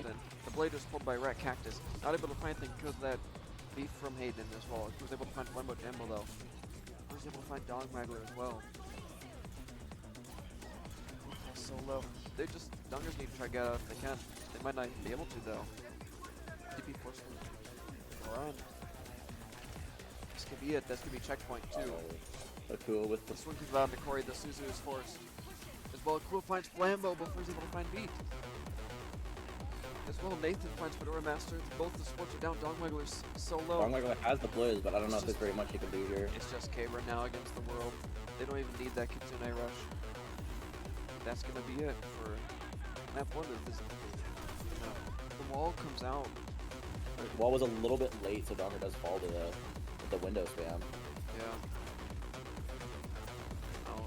Then the blade was pulled by Rat Cactus. Not able to find anything because of that beef from Hayden as well. He was able to find Flambo Jambo though. He was able to find Dog Magler as well. Solo. They just, Dongers need to try to get out if they can. They might not even be able to though. DP forceful. Run. This could be it. This could be checkpoint too. Akua with The swing comes out into Corey. The Suzu is forced. As well, Akua finds Flambo before he's able to find Beat. As well, Nathan finds Fedora Master. Both the sports are down. Dogwaggler's so low. Dogwaggler has the blizz, but I don't know if there's very much he can do here. It's just Cabra now against the world. They don't even need that Kitsune rush. That's gonna be it for map 1. The wall comes out. The wall was a little bit late, so Donger does fall to the window spam. Yeah. Oh,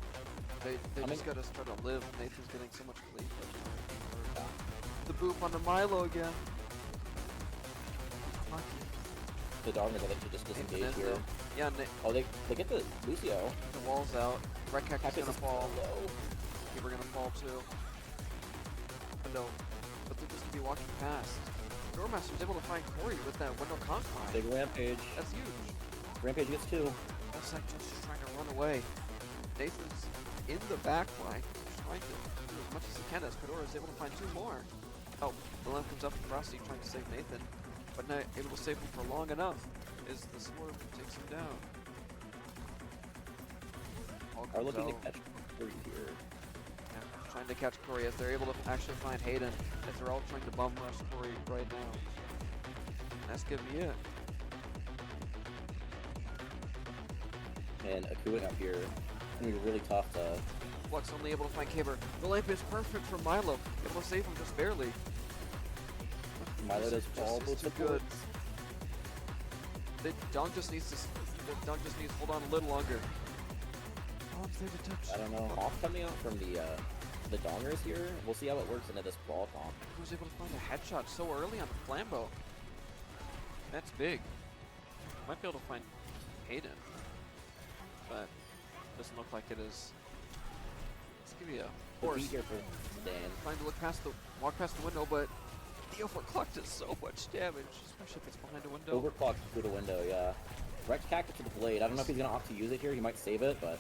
they just gotta start to live. Nathan's getting so much bleed. The boop on the Milo again. The Dogmers, I think, should just disengage here. Yeah, oh, they get the Lucio. The wall's out. Red Cactus gonna fall. Low. We're gonna fall too. But no, but they're just gonna be walking past. Doormaster was able to find Corey with that window confine. Big Rampage. That's huge. Rampage gets 2. Looks like just trying to run away. Nathan's in the back line, trying to do as much as he can as Fedora is able to find 2 more. Oh, the lamp comes up from Frosty trying to save Nathan, but not able to save him for long enough as the swerve takes him down. Are looking to catch Corey here. Yeah, trying to catch Corey as they're able to actually find Hayden, as they're all trying to bum rush Corey right now. That's gonna be it. And Akua out here, it's gonna be really tough to... Flux only able to find Caber. The lamp is perfect for Milo. It will save him just barely. Milo does fall both too good. Dong just needs to hold on a little longer. I don't know. Off coming out from the Dongers here. We'll see how it works into this brawl comp. He was able to find a headshot so early on the Flambo. That's big. Might be able to find Hayden, but doesn't look like it is. Let's give you a horse. Here for Dan. Trying to walk past the window, but the overclock does so much damage, especially if it's behind a window. Overclocked through the window, yeah. Direct Cactus to the blade. I don't know if he's gonna opt to use it here. He might save it, but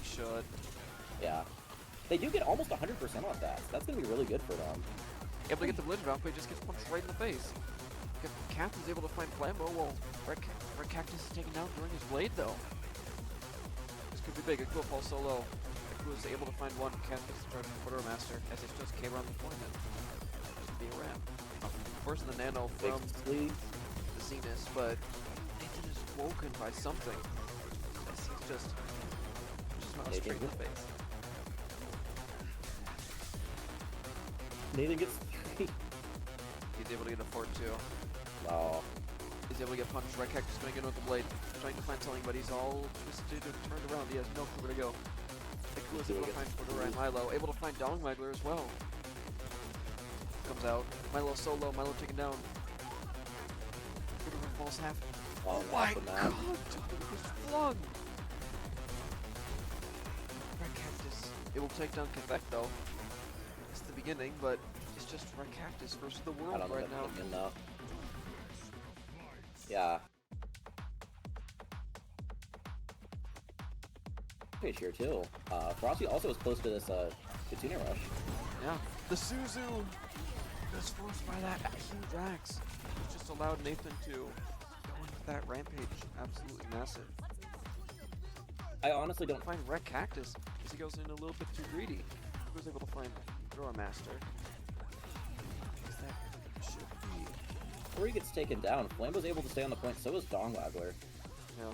he should. Yeah. They do get almost 100% off that, so that's gonna be really good for them. Able to get the blade off, but he just gets punched right in the face. Captain's able to find Flambo while Red Cactus is taken down during his blade, though. This could be big. Akua falls so low. Akua is able to find one Cactus Fedora Master as it's just came around the point and just be a wrap. First the Nano from the Zenith, but Nathan is woken by something. As he's just not straight in the face. Nathan gets 3. He's able to get a 4-2. Oh. He's able to get punched. Red Cactus going in with the blade, trying to find something, but he's all twisted and turned around. He has no clue where to go. Akua is able to find Fedora and Milo, able to find Dong Magler as well. Comes out. Milo solo, Milo taken down. Fedora falls half. Oh my god! Dong was flung! Red Cactus. It will take down Quebec though. It's the beginning, but it's just Red Cactus versus the world right now. Enough. Yeah. Page here too. Frosty also was close to this Kitsune rush. Yeah. The Suzu was forced by that huge axe. It just allowed Nathan to go in with that rampage. Absolutely massive. I honestly don't find Red Cactus because he goes in a little bit too greedy. He was able to find Aurora Master. That should be. Before he gets taken down, Flambo's able to stay on the point, so is Dong Waggler. Yeah.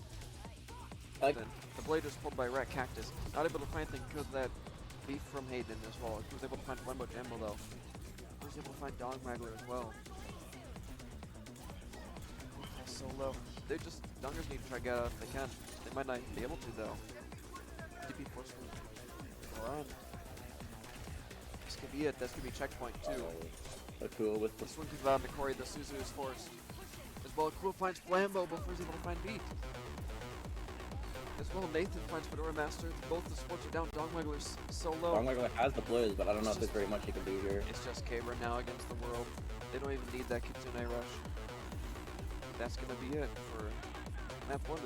Like, the blade was pulled by Rat Cactus. Not able to find anything because of that beef from Hayden as well. He was able to find Flambo Jambo though. He was able to find Dog Magler as well. So low. They just, Dongers need to try to get out if they can. They might not be able to though. DP forceful. Run. This could be it. That's gonna be checkpoint too. Akua with the swing comes out into Corey. The Suzu is forced. As well, Akua finds Flambo before he's able to find Beat. As well, Nathan finds Fedora Master. Both the supports are down. Dongwaggler's solo. Dongwaggler has the Blizz, but I don't know if there's very much he can do here. It's just Cabra now against the world. They don't even need that Kitsune rush. That's gonna be it for map 1.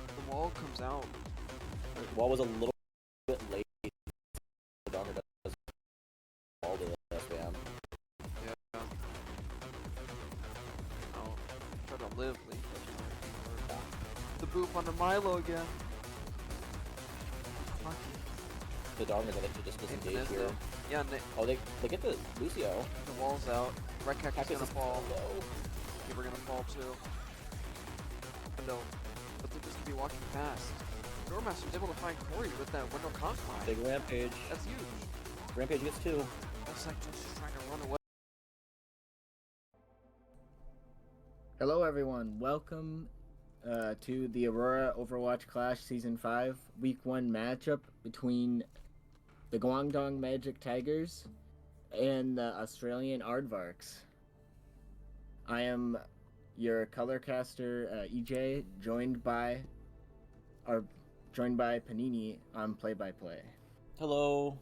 The wall comes out. The wall was a little bit late. The Donger does all the spam. Yeah. I'll try to live lead. The boop onto Milo again. The Dongers, I think, should just disengage here. Yeah, oh, they get the Lucio. The wall's out. Red Cactus is gonna fall. Low. We're gonna fall too. No, but they're just gonna be walking past. Doormaster's able to find Corey with that window confine. Big Rampage. That's huge. Rampage gets 2. That's like just trying to run away. Hello everyone, welcome to the Aurora Overwatch Clash Season 5 Week 1 matchup between the Guangdong Magic Tigers and the Australian Aardvarks. I am your colorcaster EJ, joined by Paninii on play-by-play. Hello.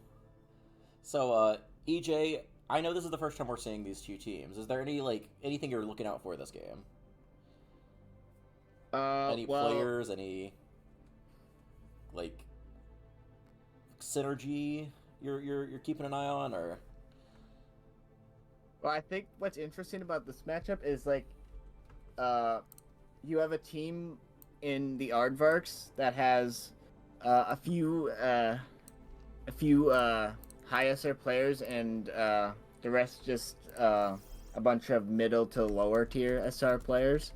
So EJ, I know this is the first time we're seeing these two teams. Is there anything you're looking out for this game? Any players, any synergy you're keeping an eye on, or? Well, I think what's interesting about this matchup is you have a team in the Aardvarks that has a few high SR players, and the rest just a bunch of middle to lower tier SR players.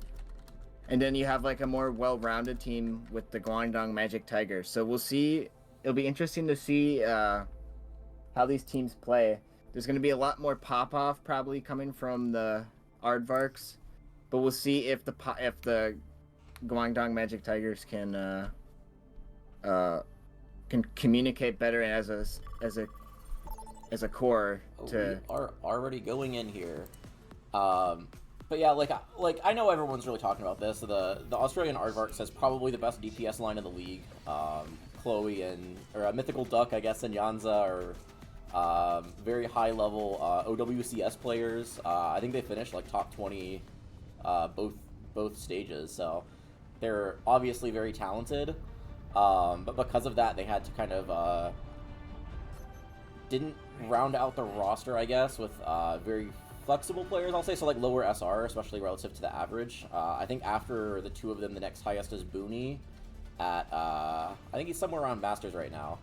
And then you have a more well-rounded team with the Guangdong Magic Tigers. So we'll see. It'll be interesting to see how these teams play. There's going to be a lot more pop-off probably coming from the Aardvarks, but we'll see if the Guangdong Magic Tigers can communicate better as a core. We are already going in here. But yeah, I know everyone's really talking about this. The Australian Aardvarks has probably the best DPS line in the league. Chloe or Mythical Duck, I guess, and Yanza are very high level OWCS players. I think they finished top 20 both stages, so they're obviously very talented. But because of that, they had to kind of didn't round out the roster, I guess, with very flexible players, I'll say, so lower SR, especially relative to the average. I think after the two of them, the next highest is Booney at, I think he's somewhere around Masters right now.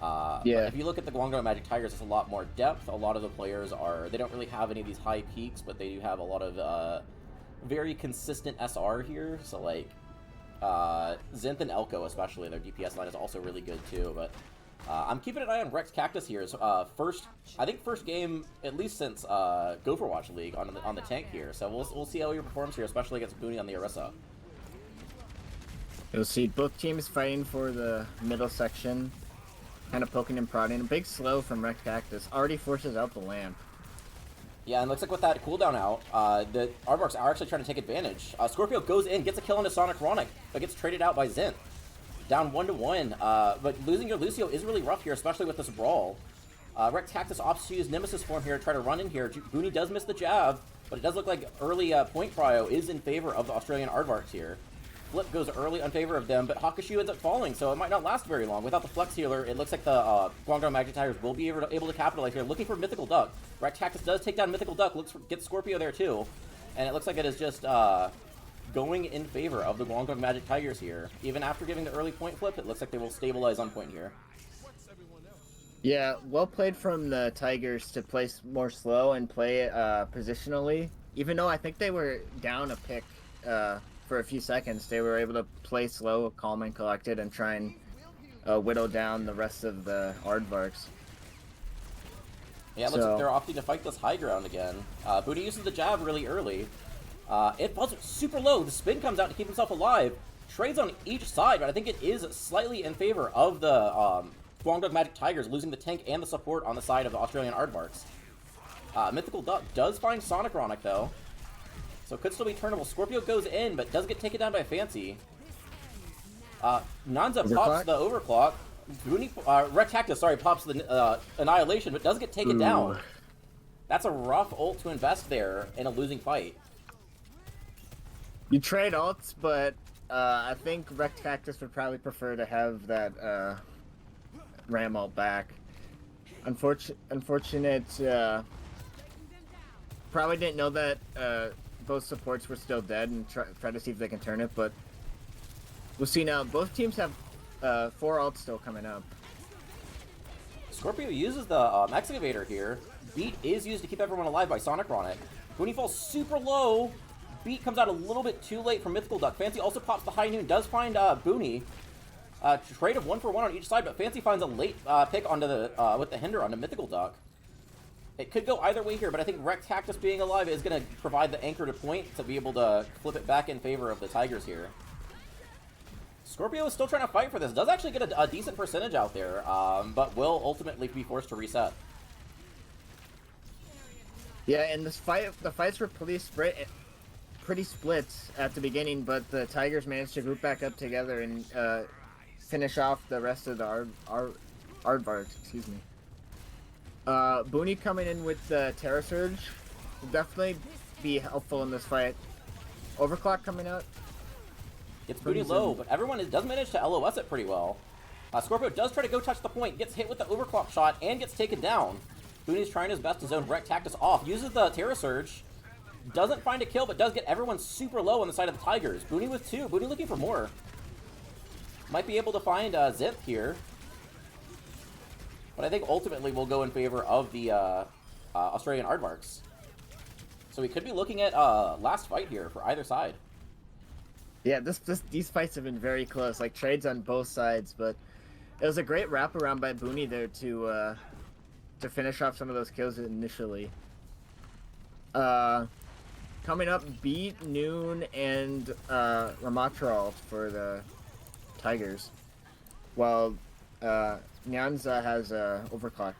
Yeah. But if you look at the Guangdong Magic Tigers, it's a lot more depth. A lot of the players they don't really have any of these high peaks, but they do have a lot of very consistent SR here. So Zinth and Elko especially, their DPS line is also really good too, but I'm keeping an eye on Rex Cactus here. So, first game, at least since Overwatch League on the tank here. So we'll see how he performs here, especially against Booney on the Orisa. You'll see both teams fighting for the middle section, kind of poking and prodding. A big slow from Rex Cactus already forces out the lamp. Yeah, and looks like with that cooldown out, the Aardvarks are actually trying to take advantage. Scorpio goes in, gets a kill into Sonic Chronic, but gets traded out by Zinth. Down 1-1, but losing your Lucio is really rough here, especially with this brawl. Rex Cactus opts to use Nemesis form here to try to run in here. Booney does miss the jab, but it does look like early point prio is in favor of the Australian Aardvarks here. Flip goes early in favor of them, but Hakushu ends up falling, so it might not last very long. Without the Flex Healer, it looks like the Guangdong Magic Tigers will be able to capitalize here. Looking for Mythical Duck. Rex Cactus does take down Mythical Duck, gets Scorpio there too, and it looks like it is just going in favor of the Guangdong Magic Tigers here. Even after giving the early point flip, it looks like they will stabilize on point here. Yeah, well played from the Tigers to play more slow and play positionally. Even though I think they were down a pick for a few seconds, they were able to play slow, calm and collected, and try and whittle down the rest of the Aardvarks. Yeah, it looks like they're opting to fight this high ground again. Booney uses the jab really early. It falls super low. The spin comes out to keep himself alive. Trades on each side, but I think it is slightly in favor of the Guangdong Magic Tigers, losing the tank and the support on the side of the Australian Aardvarks. Mythical Duck does find Sonic Chronic, though, so it could still be turnable. Scorpio goes in, but does get taken down by Fancy. Nyanza Overclock? pops the overclock. Booney, Rectactus, sorry, pops the annihilation, but does get taken down. That's a rough ult to invest there in a losing fight. You trade ults, but I think Rectactus would probably prefer to have that Ram ult back. Unfortunate. Probably didn't know that both supports were still dead and try to see if they can turn it, but we'll see now. Both teams have 4 ults still coming up. Scorpio uses the excavator here. Beat is used to keep everyone alive by Sonic Ronic. When he falls super low, Beat comes out a little bit too late for Mythical Duck. Fancy also pops the High Noon, does find Booney. Trade of 1-for-1 on each side, but Fancy finds a late pick onto the with the Hinder onto Mythical Duck. It could go either way here, but I think Rectactus being alive is going to provide the anchor to point to be able to flip it back in favor of the Tigers here. Scorpio is still trying to fight for this. Does actually get a decent percentage out there, but will ultimately be forced to reset. Yeah, and this fight, the fights were pretty split at the beginning, but the Tigers managed to group back up together and finish off the rest of the Aardvarks, excuse me. Booney coming in with the Terra Surge will definitely be helpful in this fight. Overclock coming out. Gets Booney low, but everyone does manage to LOS it pretty well. Scorpio does try to go touch the point, gets hit with the overclock shot, and gets taken down. Booney's trying his best to zone Rectactus off, uses the Terra Surge, doesn't find a kill, but does get everyone super low on the side of the Tigers. Booney with 2, Booney looking for more. Might be able to find Zinth here. But I think ultimately we'll go in favor of the Australian Aardvarks. So we could be looking at last fight here for either side. Yeah, these fights have been very close, like trades on both sides, but it was a great wraparound by Booney there to finish off some of those kills initially. Coming up, Beat, Noon, and Ramatral for the Tigers, while Nyanza has Overclock.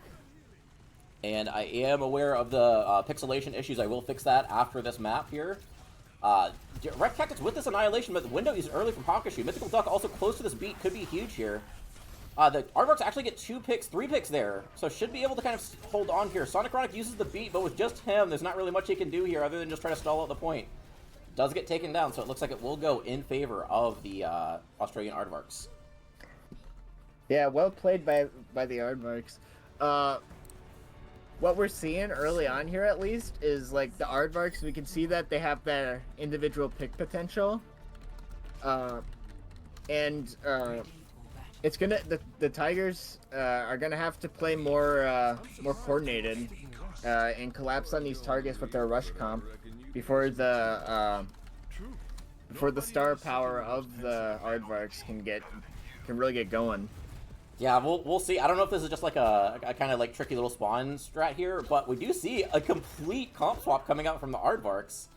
And I am aware of the pixelation issues. I will fix that after this map here. Rectactus with this annihilation, but the window used early from Hakushu. Mythical Duck also close to this Beat, could be huge here. The Aardvarks actually get 3 picks there, so should be able to kind of hold on here. Sonic Ronic uses the Beat, but with just him, there's not really much he can do here other than just try to stall out the point. Does get taken down, so it looks like it will go in favor of the Australian Aardvarks. Yeah, well played by the Aardvarks. What we're seeing early on here, at least, is like the Aardvarks. We can see that they have their individual pick potential, and it's gonna the Tigers are gonna have to play more coordinated and collapse on these targets with their rush comp before the star power of the Aardvarks can really get going. Yeah, we'll see. I don't know if this is just like a kind of like tricky little spawn strat here, but we do see a complete comp swap coming out from the Aardvarks.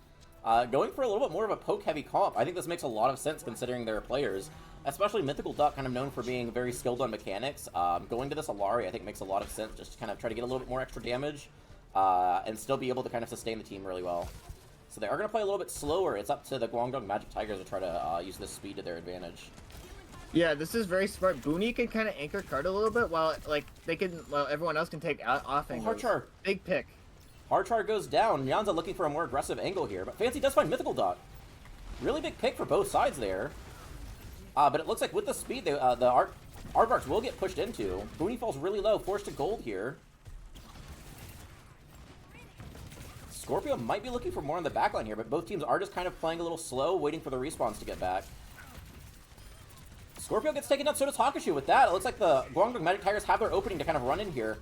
Going for a little bit more of a poke-heavy comp. I think this makes a lot of sense considering their players, especially Mythical Duck, kind of known for being very skilled on mechanics. Going to this Alari, I think, makes a lot of sense, just to kind of try to get a little bit more extra damage and still be able to kind of sustain the team really well. So they are going to play a little bit slower. It's up to the Guangdong Magic Tigers to try to use this speed to their advantage. Yeah, this is very smart. Booney can kind of anchor card a little bit while everyone else can take off angles. Hardchar. Big pick. Hardchar goes down. Nyanza looking for a more aggressive angle here, but Fancy does find Mythical Duck. Really big pick for both sides there. But it looks like with the speed, the Aardvarks will get pushed into. Booney falls really low, forced to gold here. Scorpio might be looking for more on the backline here, but both teams are just kind of playing a little slow, waiting for the respawns to get back. Scorpio gets taken down, so does Hakushu with that. It looks like the Guangdong Magic Tigers have their opening to kind of run in here.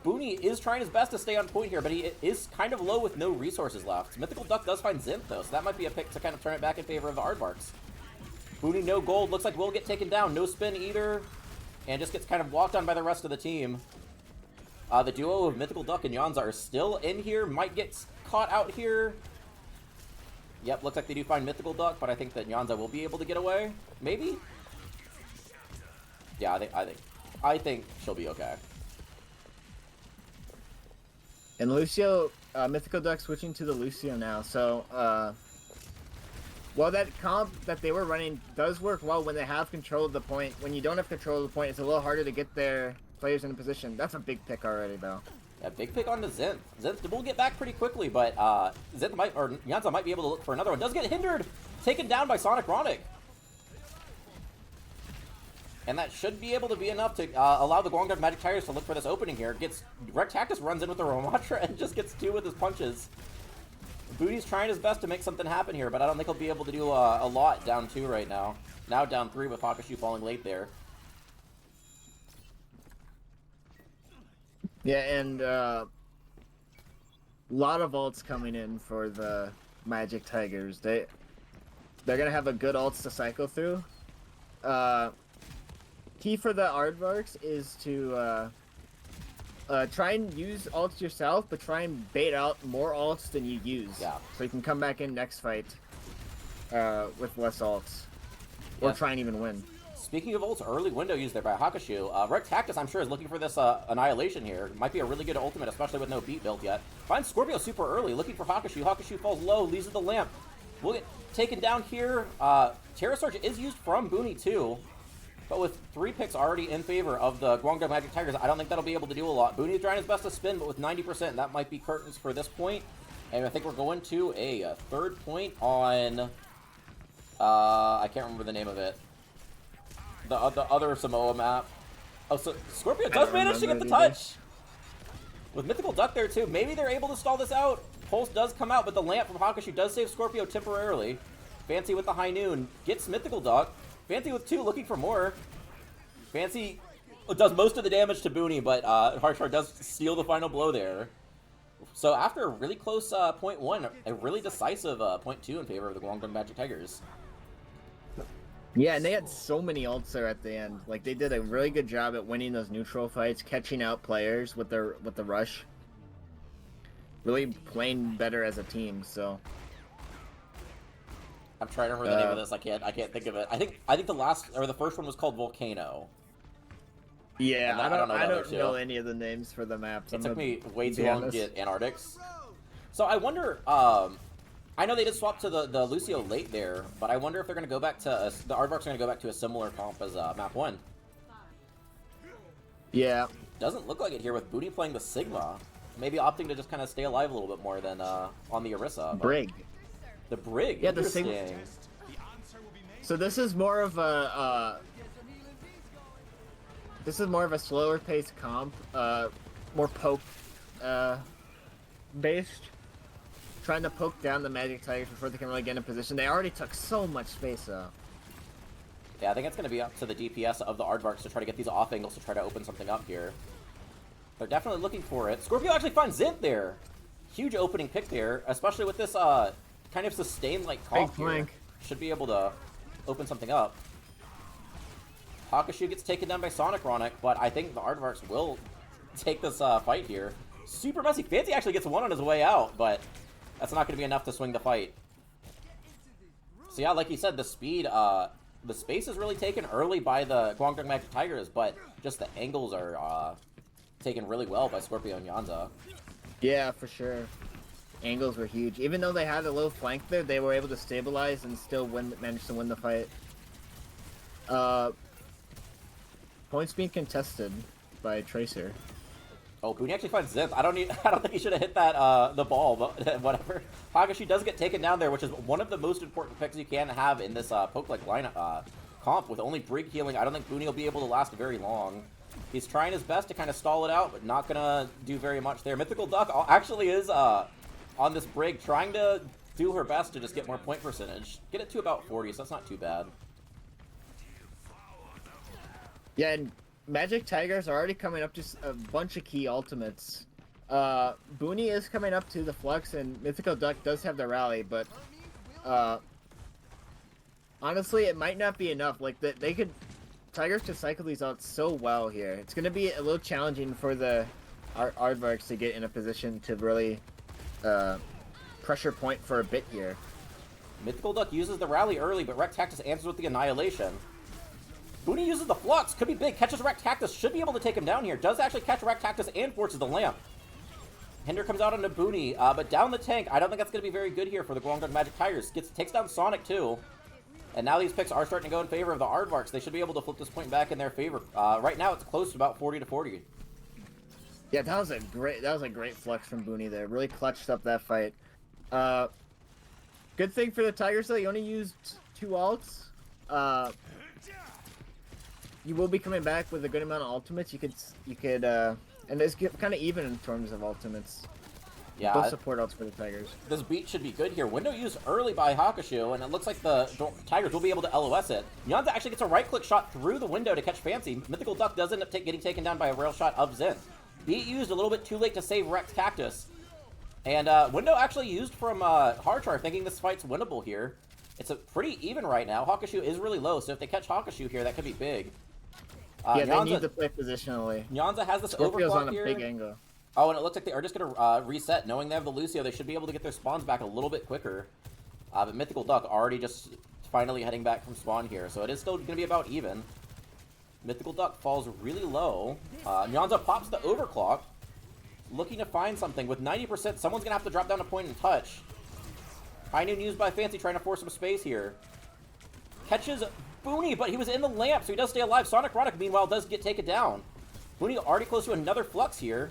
Booney is trying his best to stay on point here, but he is kind of low with no resources left. Mythical Duck does find Zinth, though, so that might be a pick to kind of turn it back in favor of the Aardvarks. Booney, no gold. Looks like will get taken down. No spin either. And just gets kind of walked on by the rest of the team. The duo of Mythical Duck and Nyanza are still in here. Might get caught out here. Yep, looks like they do find Mythical Duck, but I think that Nyanza will be able to get away. Maybe? Yeah, I think she'll be okay. And Lucio, Mythical Duck switching to the Lucio now. So Well, that comp that they were running does work well when they have control of the point. When you don't have control of the point, it's a little harder to get their players in a position. That's a big pick already, though. Yeah, big pick on the Zenth. Zenth will get back pretty quickly, but Zenth might, or Nyanza might be able to look for another one. Does get hindered, taken down by Sonic Ronic. And that should be able to be enough to allow the Guangdong Magic Tigers to look for this opening here. Rectactus runs in with the Ramatra and just gets 2 with his punches. Booty's trying his best to make something happen here, but I don't think he'll be able to do a lot down 2 right now. Now down 3 with Hakushu falling late there. Yeah, and a lot of ults coming in for the Magic Tigers. They're gonna have a good ults to cycle through. Key for the Aardvarks is to try and use ults yourself, but try and bait out more ults than you use. Yeah. So you can come back in next fight with less ults. Or Yeah. try and even win. Speaking of ults, early window used there by Hakushu. Rectactus, I'm sure, is looking for this Annihilation here. Might be a really good ultimate, especially with no beat built yet. Finds Scorpio super early, looking for Hakushu. Hakushu falls low, leaves the lamp. Will get taken down here. Terra Surge is used from Booney too. But with 3 picks already in favor of the Guangdong Magic Tigers, I don't think that'll be able to do a lot. Booney's trying his best to spin, but with 90%, that might be curtains for this point. And I think we're going to a 3rd point on... I can't remember the name of it. The other Samoa map. Oh, so Scorpio does manage to get the touch! With Mythical Duck there too. Maybe they're able to stall this out. Pulse does come out, but the lamp from Hakushu does save Scorpio temporarily. Fancy with the High Noon. Gets Mythical Duck. Fancy with 2, looking for more. Fancy does most of the damage to Booney, but Harshar does steal the final blow there. So after a really close point 1, a really decisive point 2 in favor of the Guangdong Magic Tigers. Yeah, and they had so many ults there at the end. Like, they did a really good job at winning those neutral fights, catching out players with the rush. Really playing better as a team, so... I'm trying to remember the name of this. I can't think of it. I think the first one was called Volcano. Yeah, I don't know know any of the names for the maps. It took me way too long to get Antarctics. So I wonder, I know they did swap to the Lucio late there, but I wonder if they're going to go back to, the Aardvarks are going to go back to a similar comp as map 1. Yeah. Doesn't look like it here with Booty playing the Sigma. Maybe opting to just kind of stay alive a little bit more than on the Orisa. Brig. The Brig, yeah, interesting. So this is more of a slower paced comp, more poke based. Trying to poke down the Magic Tigers before they can really get in position. They already took so much space though. Yeah, I think it's going to be up to the DPS of the Aardvarks to try to get these off angles to try to open something up here. They're definitely looking for it. Scorpio actually finds Zenth there. Huge opening pick there, especially with this kind of sustained like comp here. Should be able to open something up. Hakushu gets taken down by Sonic Ronic, but I think the Aardvarks will take this fight here. Super messy. Fancy actually gets 1 on his way out, but that's not going to be enough to swing the fight. So yeah, like you said, the speed, the space is really taken early by the Guangdong Magic Tigers, but just the angles are taken really well by Scorpio and Nyanza. Yeah, for sure. Angles were huge. Even though they had a low flank there, they were able to stabilize and still manage to win the fight. Points being contested by Tracer. Oh, Booney actually finds Zenth. I don't think he should have hit that the ball, but whatever. Hakushu does get taken down there, which is one of the most important picks you can have in this poke-like lineup comp. With only Brig healing, I don't think Booney will be able to last very long. He's trying his best to kind of stall it out, but not gonna do very much there. Mythical Duck actually is on this Brig, trying to do her best to just get more point percentage. Get it to about 40, so that's not too bad. Yeah, and Magic Tigers are already coming up to a bunch of key ultimates. Booney is coming up to the Flux, and Mythical Duck does have the rally, but honestly, it might not be enough. Like, Tigers could cycle these out so well here. It's going to be a little challenging for the Aardvarks to get in a position to really pressure point for a bit here. Mythical Duck uses the rally early, but Rectactus answers with the Annihilation. Booney uses the Flux, could be big, catches Rectactus, should be able to take him down here. Does actually catch Rectactus and forces the lamp. Hinder comes out on Nabuni, but down the tank. I don't think that's going to be very good here for the Guangdong Magic Tigers. Takes down Sonic too. And now these picks are starting to go in favor of the Aardvarks. They should be able to flip this point back in their favor. Right now it's close to about 40-40. Yeah, that was a great flex from Booney there. Really clutched up that fight. Good thing for the Tigers though, you only used 2 ults. You will be coming back with a good amount of ultimates. You could and it's kind of even in terms of ultimates. Yeah, both support ults for the Tigers. This beat should be good here. Window used early by Hakushu, and it looks like the Tigers will be able to LOS it. Nyanza actually gets a right-click shot through the window to catch Fancy. Mythical Duck does end up getting taken down by a rail shot of Zen. Beat used a little bit too late to save Rex Cactus. And Window actually used from Hardchar, thinking this fight's winnable here. It's a pretty even right now. Hakushu is really low, so if they catch Hakushu here, that could be big. Yeah, Nyanza, they need to play positionally. Nyanza has this Scorpio's overclock on a here. big angle. Oh, and it looks like they are just going to reset. Knowing they have the Lucio, they should be able to get their spawns back a little bit quicker. But Mythical Duck already just finally heading back from spawn here, so it is still going to be about even. Mythical Duck falls really low. Nyanza pops the overclock, looking to find something. With 90%, someone's going to have to drop down a point and touch. High noon used by Fancy, trying to force some space here. Catches Booney, but he was in the lamp, so he does stay alive. Sonic Ronic, meanwhile, does get taken down. Booney already close to another flux here.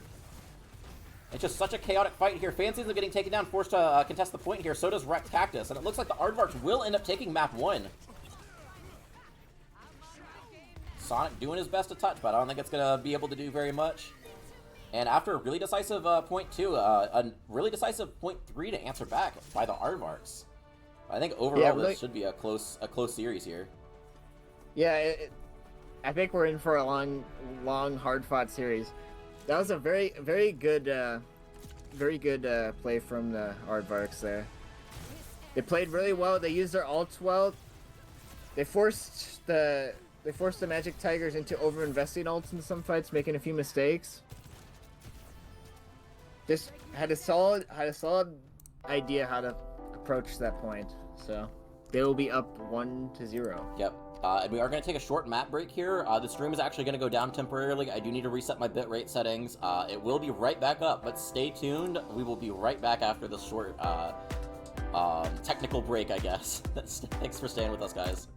It's just such a chaotic fight here. Fancy is getting taken down, forced to contest the point here. So does Rex Cactus, and it looks like the Aardvarks will end up taking map 1. Sonic doing his best to touch, but I don't think it's going to be able to do very much. And after a really decisive point 2, a really decisive point 3 to answer back by the Aardvarks. I think overall this should be a close series here. Yeah, I think we're in for a long, hard-fought series. That was a very good play from the Aardvarks there. They played really well. They used their ults well. They forced the Magic Tigers into over-investing ults in some fights, making a few mistakes. Just had a solid idea how to approach that point. So they will be up 1-0. Yep. And we are going to take a short map break here. The stream is actually going to go down temporarily. I do need to reset my bitrate settings. It will be right back up, but stay tuned. We will be right back after this short technical break, I guess. Thanks for staying with us, guys.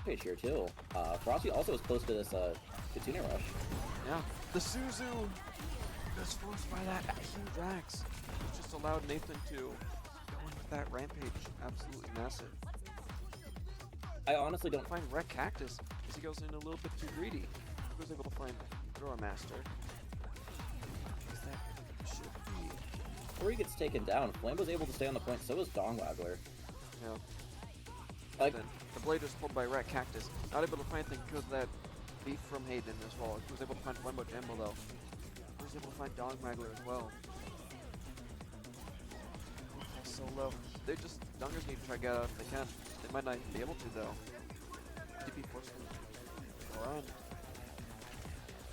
Page here too. Frosty also is close to this Kitsune Rush. Yeah, the Suzu was forced by that huge axe. It just allowed Nathan to go in with that rampage. Absolutely massive. I honestly don't Find Wreck Cactus as he goes in a little bit too greedy. He was able to find Aurora Master. That should be. before he gets taken down. Flame was able to stay on the point, so was Dong Waggler. Yeah. Like, Then the blade was pulled by Rat Cactus. Not able to find anything because of that beef from Hayden as well. He was able to find Flambo Jambo though. He was able to find Dong Waggler as well. So low. They just, Dongers need to try to get out if they can. They might not be able to though. DP force them. Alright.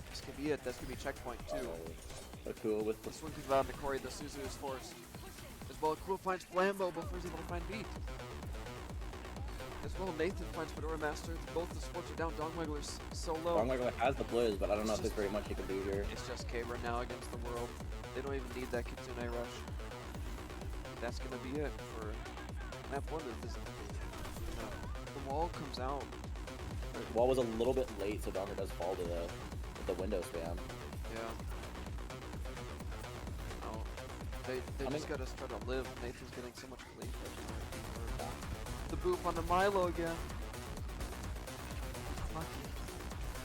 This could be it. This could be checkpoint too. So cool with the The swing kick out into Corey, the Suzu is forced. As well, Cool finds Flambo before he's able to find Beat. As well, Nathan finds Fedora Master. Both the sports are down. Dong Waggler's so low. Dong Waggler has the blizz, but I don't know if there's very much he can do here. It's just Cabra now against the world. They don't even need that Kitsune rush. That's gonna be it for map 1 of this. The wall comes out. The wall was a little bit late, so Donger does fall to the window spam. Yeah. Oh, they just gotta start to live. Nathan's getting so much relief. The boop on the Milo again.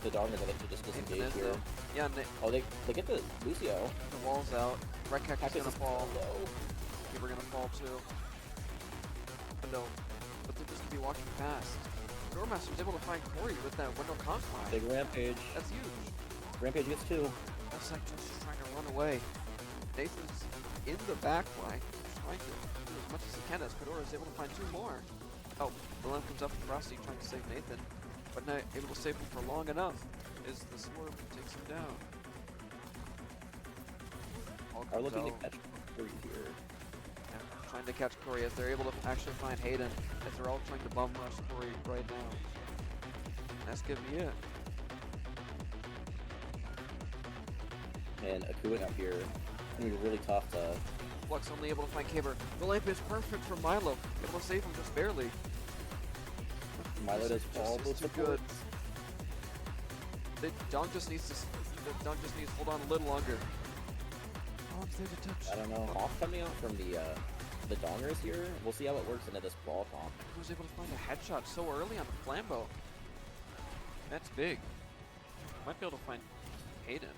The Dongers, I think, to just disengage here. Yeah, Oh, they get the Lucio. the wall's out. Red Cactus is gonna fall. Low. We're gonna fall too. But no, but they're just gonna be walking past. Doormaster's able to find Corey with that window confine. Big Rampage. That's huge. Rampage gets 2. That's like just trying to run away. Nathan's in the back line, trying to do as much as he can as Fedora is able to find 2 more. Oh, the lamp comes up from Rossi trying to save Nathan, but not able to save him for long enough. Is the swarm takes him down. All Are comes looking out. to catch Corey here. Yeah, trying to catch Corey as they're able to actually find Hayden, as they're all trying to bum rush Corey right now. That's gonna be it. And Akua out here. It's gonna be really tough to. Flux only able to find Caber. The lamp is perfect for Milo, able to save him just barely. Milo does all Just those too supports. good. Dong just needs to to hold on a little longer. Oh, I'm saved a touch. I don't know. Off coming out from the dongers here. We'll see how it works into this brawl comp. He was able to find a headshot so early on the flambeau. That's big. Might be able to find Hayden.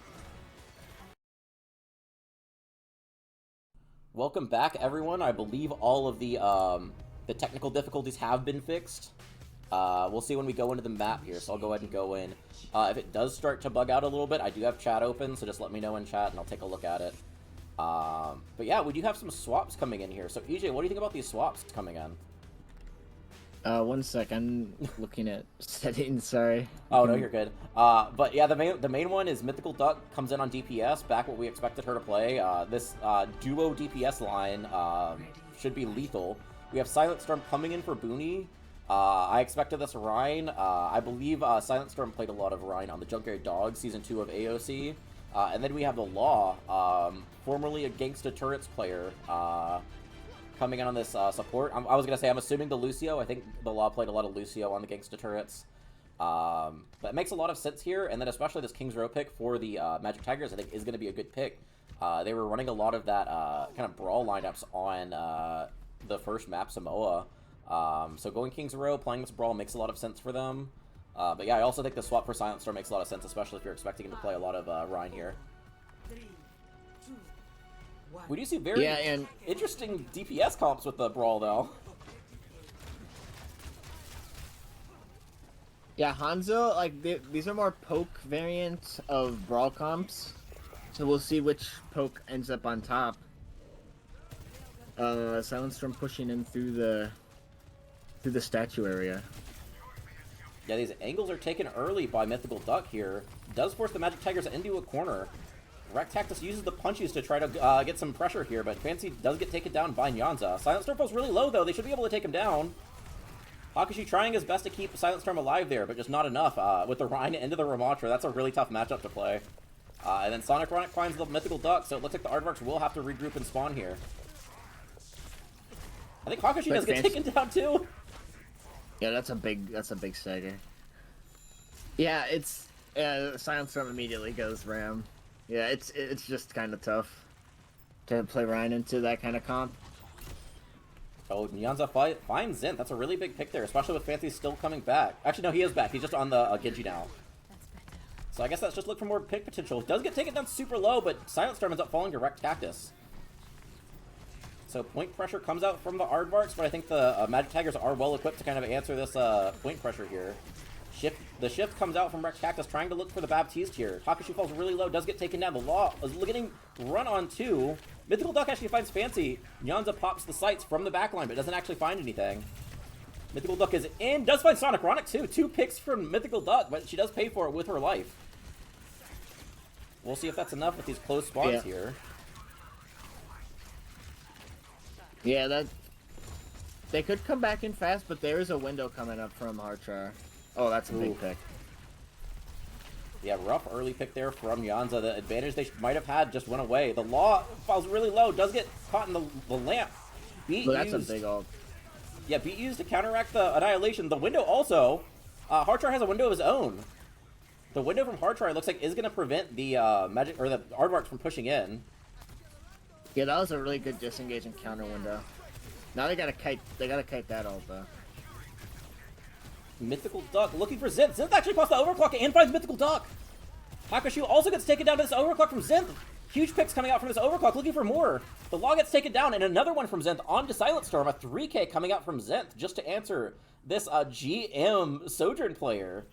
Welcome back, everyone. I believe all of the technical difficulties have been fixed. We'll see when we go into the map here, so I'll go ahead and go in. If it does start to bug out a little bit, I do have chat open, so just let me know in chat and I'll take a look at it. But yeah, we do have some swaps coming in here. So EJ, what do you think about these swaps coming in? 1 sec, I'm looking at settings, sorry. Oh, no, you're good. But yeah, the main one is Mythical Duck comes in on DPS, back what we expected her to play. This duo DPS line should be lethal. We have Silent Storm coming in for Booney. I expected this Rhine. I believe Silent Storm played a lot of Rhine on the Junkyard Dog Season 2 of AOC. And then we have the Law, formerly a Gangsta Turrets player, coming in on this support. I was going to say, I'm assuming the Lucio. I think the Law played a lot of Lucio on the Gangsta Turrets. But it makes a lot of sense here, and then especially this King's Row pick for the Magic Tigers, I think, is going to be a good pick. They were running a lot of that kind of brawl lineups on the first map, Samoa. So going King's Row, playing this brawl makes a lot of sense for them. But yeah, I also think the swap for Silent Storm makes a lot of sense, especially if you're expecting him to play a lot of Rhine here. We do see very interesting DPS comps with the brawl, though. Yeah, Hanzo, like, these are more poke variants of brawl comps, so we'll see which poke ends up on top. Silent Storm pushing in through the statue area. Yeah, these angles are taken early by Mythical Duck here. Does force the Magic Tigers into a corner. Rectactus uses the punches to try to get some pressure here, but Fancy does get taken down by Nyanza. Silent Storm falls really low, though. They should be able to take him down. Hakushi trying his best to keep Silent Storm alive there, but just not enough. With the Rhine into the Ramatra, that's a really tough matchup to play. And then Sonic Ronic finds the Mythical Duck, so it looks like the Aardvarks will have to regroup and spawn here. I think Hakushi does get taken down, too. Yeah, that's a big stagger. Yeah, it's Silent Storm immediately goes Ram. Yeah, it's just kind of tough to play Ryan into that kind of comp. Oh, Nyanza finds Zinth. That's a really big pick there, especially with Fancy still coming back. Actually, no, he is back. He's just on the Genji now. So I guess that's just look for more pick potential. Does get taken down super low, but Silent Storm ends up falling to Rectactus. So point pressure comes out from the Aardvarks, but I think the Magic Tigers are well equipped to kind of answer this point pressure here. The shift comes out from Rectactus, trying to look for the Baptiste here. Hakushu falls really low, does get taken down. The Law is getting run on too. Mythical Duck actually finds Fancy. Nyanza pops the sights from the backline, but doesn't actually find anything. Mythical Duck is in, does find Sonic Ronic too. 2 picks from Mythical Duck, but she does pay for it with her life. We'll see if that's enough with these close spawns here. Yeah, they could come back in fast, but there is a window coming up from Harchar. Oh, that's a big pick. Yeah, rough early pick there from Nyanza. The advantage they might have had just went away. The Law falls really low, does get caught in the lamp. Beat Well, that's used. a big ult. Yeah, beat used to counteract the Annihilation. The window also, Harchar has a window of his own. The window from Harchar looks like is going to prevent the Magic or the Aardvarks from pushing in. Yeah, that was a really good disengage and counter window. Now they gotta kite that ult though. Mythical Duck looking for Zinth. Zinth actually crossed the overclock and finds Mythical Duck. Hakushu also gets taken down to this overclock from Zinth. Huge picks coming out from this overclock, looking for more. The Law gets taken down, and another one from Zinth onto Silent Storm. A 3K coming out from Zinth just to answer this GM Sojourn player.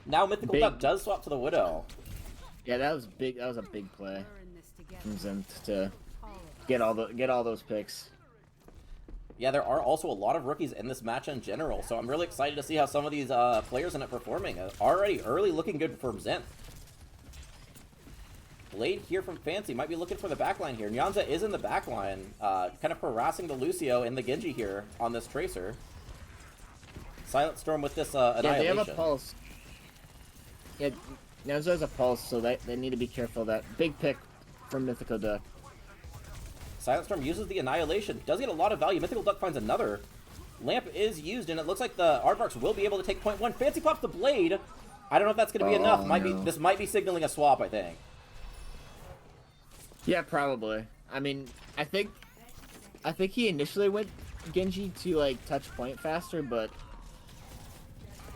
Now Mythical Duck does swap to the Widow. Yeah, that was big. That was a big play from Zinth to get all those picks. Yeah, there are also a lot of rookies in this match in general, so I'm really excited to see how some of these players end up performing. Already early looking good for Zenth. Blade here from Fancy might be looking for the backline here. Nyanza is in the backline, kind of harassing the Lucio and the Genji here on this Tracer. Silent Storm with this Annihilation. Yeah, they have a pulse. Yeah, Nyanza has a pulse, so they need to be careful of that. Big pick from Mythical Duck. Silent Storm uses the Annihilation. Does get a lot of value. Mythical Duck finds another. Lamp is used, and it looks like the Aardvarks will be able to take point one. Fancy pops the Blade. I don't know if that's going to be enough. No. This might be signaling a swap, I think. Yeah, probably. I mean, I think he initially went Genji to like touch point faster, but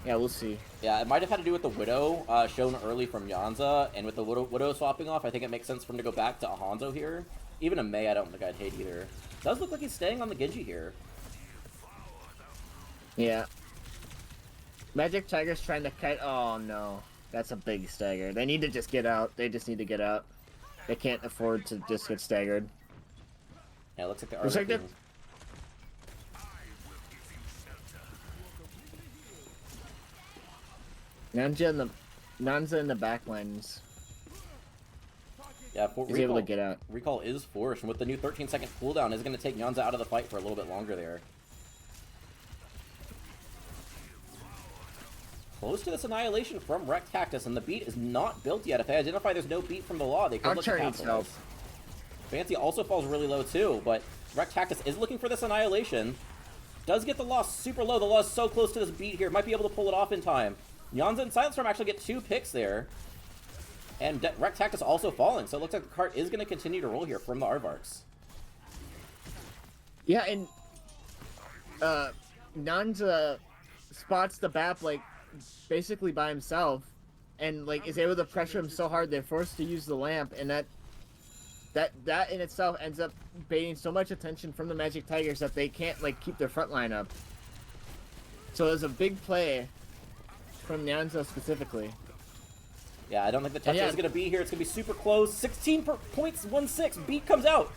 yeah, we'll see. Yeah, it might have had to do with the Widow shown early from Nyanza, and with the Widow swapping off, I think it makes sense for him to go back to a Hanzo here. Even a Mei, I don't think I'd hate either. Does look like he's staying on the Genji here. Yeah. Magic Tiger's trying to kite. Oh no, that's a big stagger. They need to just get out. They just need to get out. They can't afford to just get staggered. Yeah, it looks like the Looks like Nyanza in the back lines. Yeah, He's able to get out. Recall is forced, and with the new 13-second cooldown, is going to take Nyanza out of the fight for a little bit longer there. Close to this Annihilation from Wrecked Cactus, and the beat is not built yet. If they identify there's no beat from the Law, they could look to capitalize. Fancy also falls really low too, but Wrecked Cactus is looking for this Annihilation. Does get the Law super low. The Law is so close to this beat here. Might be able to pull it off in time. Nyanza and Silent Storm actually get 2 picks there. And Wrecked Cactus also falling, so it looks like the cart is going to continue to roll here from the Aardvarks. Yeah, and Nyanza spots the BAP like basically by himself, and like is able to pressure him so hard they're forced to use the lamp, and that in itself ends up baiting so much attention from the Magic Tigers that they can't like keep their front line up. So there's a big play from Nyanza specifically. Yeah, I don't think the touch is going to be here. It's going to be super close. 16.16. Beat comes out.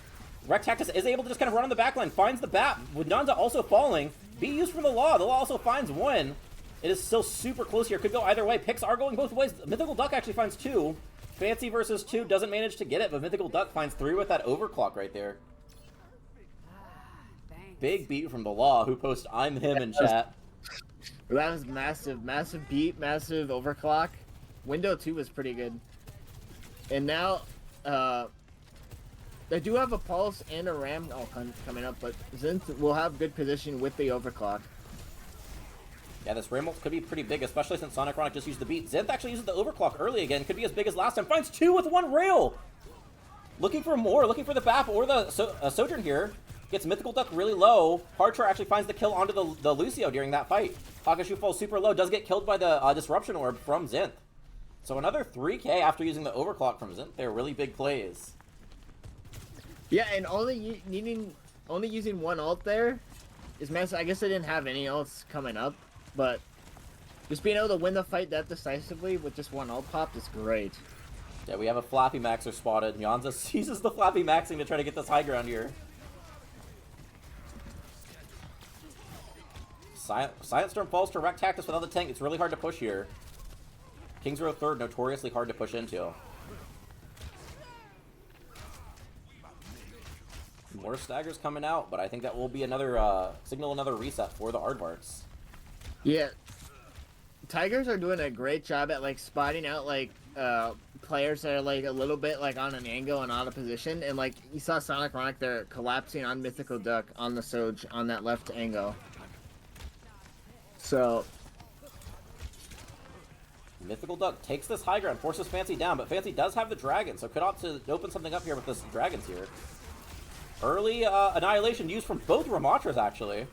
Wrecked Cactus is able to just kind of run on the backline. Finds the BAP. With Nyanza also falling. Beat used from the Law. The Law also finds 1. It is still super close here. Could go either way. Picks are going both ways. Mythical Duck actually finds 2. Fancy versus 2 doesn't manage to get it, but Mythical Duck finds 3 with that overclock right there. Big beat from the Law, who posts "I'm him" in chat. That was massive. Massive beat. Massive overclock. Window 2 was pretty good. And now, they do have a Pulse and a Ram coming up, but Zenth will have good position with the overclock. Yeah, this Ram ult could be pretty big, especially since Sonic Ronic just used the beat. Zenth actually uses the overclock early again. Could be as big as last time. Finds 2 with 1 rail! Looking for more, looking for the BAP or the Sojourn here. Gets Mythical Duck really low. Hardcore actually finds the kill onto the Lucio during that fight. Hakashu falls super low, does get killed by the Disruption Orb from Zenth. So another 3k after using the overclock from Zenth. They're really big plays. Yeah, and only using 1 ult there is massive. I guess they didn't have any ults coming up, but just being able to win the fight that decisively with just 1 ult pop is great. Yeah, we have a Flappy Maxer spotted. Nyanza seizes the Flappy Maxing to try to get this high ground here. Silent Storm falls to Wrecked Cactus without the tank. It's really hard to push here. King's Row 3rd, notoriously hard to push into. More staggers coming out, but I think that will be another another reset for the Aardvarks. Yeah, Tigers are doing a great job at like spotting out like players that are like a little bit like on an angle and out of position, and like you saw Sonic Ronic there collapsing on Mythical Duck on the Soj on that left angle. So Mythical Duck takes this high ground, forces Fancy down, but Fancy does have the dragon, so could opt to open something up here with this dragons here. Early Annihilation used from both Ramatras, actually.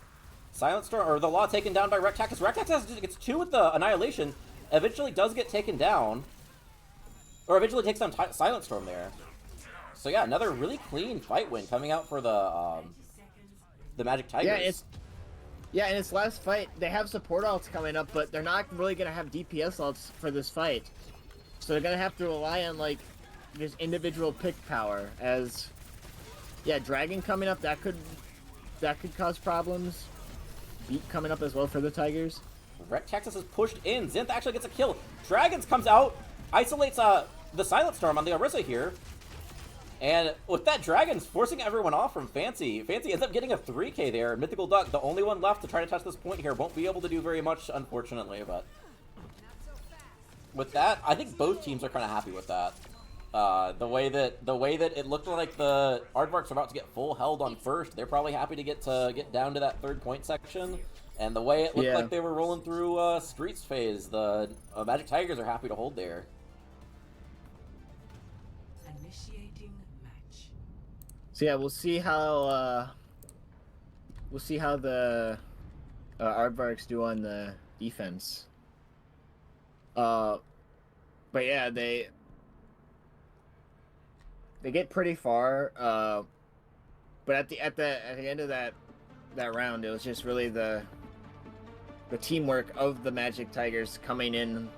Silent Storm, or the Law taken down by Wrecked Cactus. Wrecked Cactus gets 2 with the Annihilation, eventually does get taken down, or eventually takes down Silent Storm there. So yeah, another really clean fight win coming out for the Magic Tigers. Yeah, in its last fight, they have support ults coming up, but they're not really going to have DPS ults for this fight. So they're going to have to rely on, like, just individual pick power as... Yeah, Dragon coming up, that could that could cause problems. Beat coming up as well for the Tigers. Rectactus is pushed in. Zinth actually gets a kill. Dragons comes out, isolates the Silent Storm on the Orisa here. And with that, Dragons forcing everyone off from Fancy. Fancy ends up getting a 3k there. Mythical Duck, the only one left to try to touch this point here, won't be able to do very much, unfortunately. But with that, I think both teams are kind of happy with that. The way that it looked like the Aardvarks are about to get full held on first, they're probably happy to get down to that third point section. And the way it looked like they were rolling through Streets phase, the Magic Tigers are happy to hold there. Initiating match. So yeah, we'll see how the Aardvarks do on the defense. But yeah, they get pretty far. But at the end of that round, it was just really the teamwork of the Magic Tigers coming in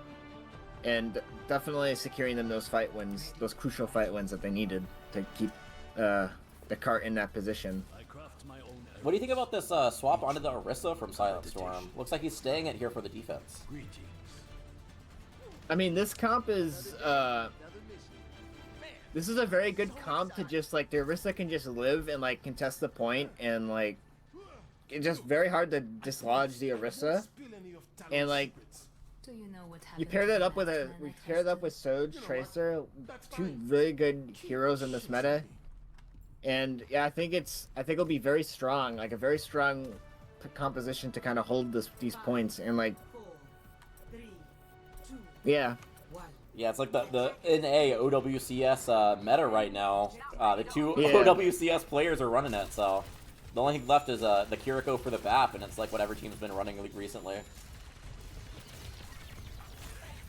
and definitely securing them those fight wins, those crucial fight wins that they needed to keep the cart in that position. What do you think about this swap onto the Orisa from Silent Storm? Looks like he's staying it here for the defense. I mean, this comp is this is a very good comp to just like the Orisa can just live and like contest the point, and like it's just very hard to dislodge the Orisa. And like you pair that up with Soj, Tracer, two really good heroes in this meta. And yeah, I think it'll be very strong, like a very strong composition to kind of hold these points and like yeah. Yeah, it's like the NA OWCS meta right now. The two OWCS players are running it, so the only thing left is the Kiriko for the BAP, and it's like whatever team's been running recently.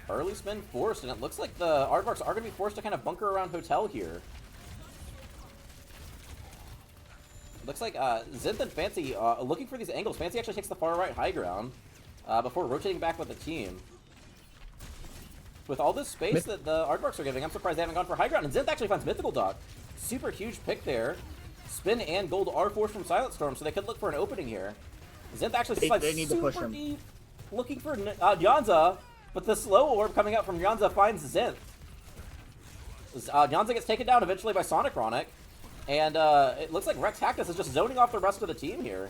Early spin forced, and it looks like the Aardvarks are going to be forced to kind of bunker around Hotel here. Looks like Zinth and Fancy looking for these angles. Fancy actually takes the far right high ground before rotating back with the team. With all this space that the Aardvarks are giving, I'm surprised they haven't gone for high ground. And Zinth actually finds Mythical Duck. Super huge pick there. Spin and gold are forced from Silent Storm, so they could look for an opening here. Zinth actually slides they need to push him. deep, looking for Yanza, but the slow orb coming out from Yanza finds Zinth. Yanza gets taken down eventually by Sonic Ronic, and it looks like Rectactus is just zoning off the rest of the team here.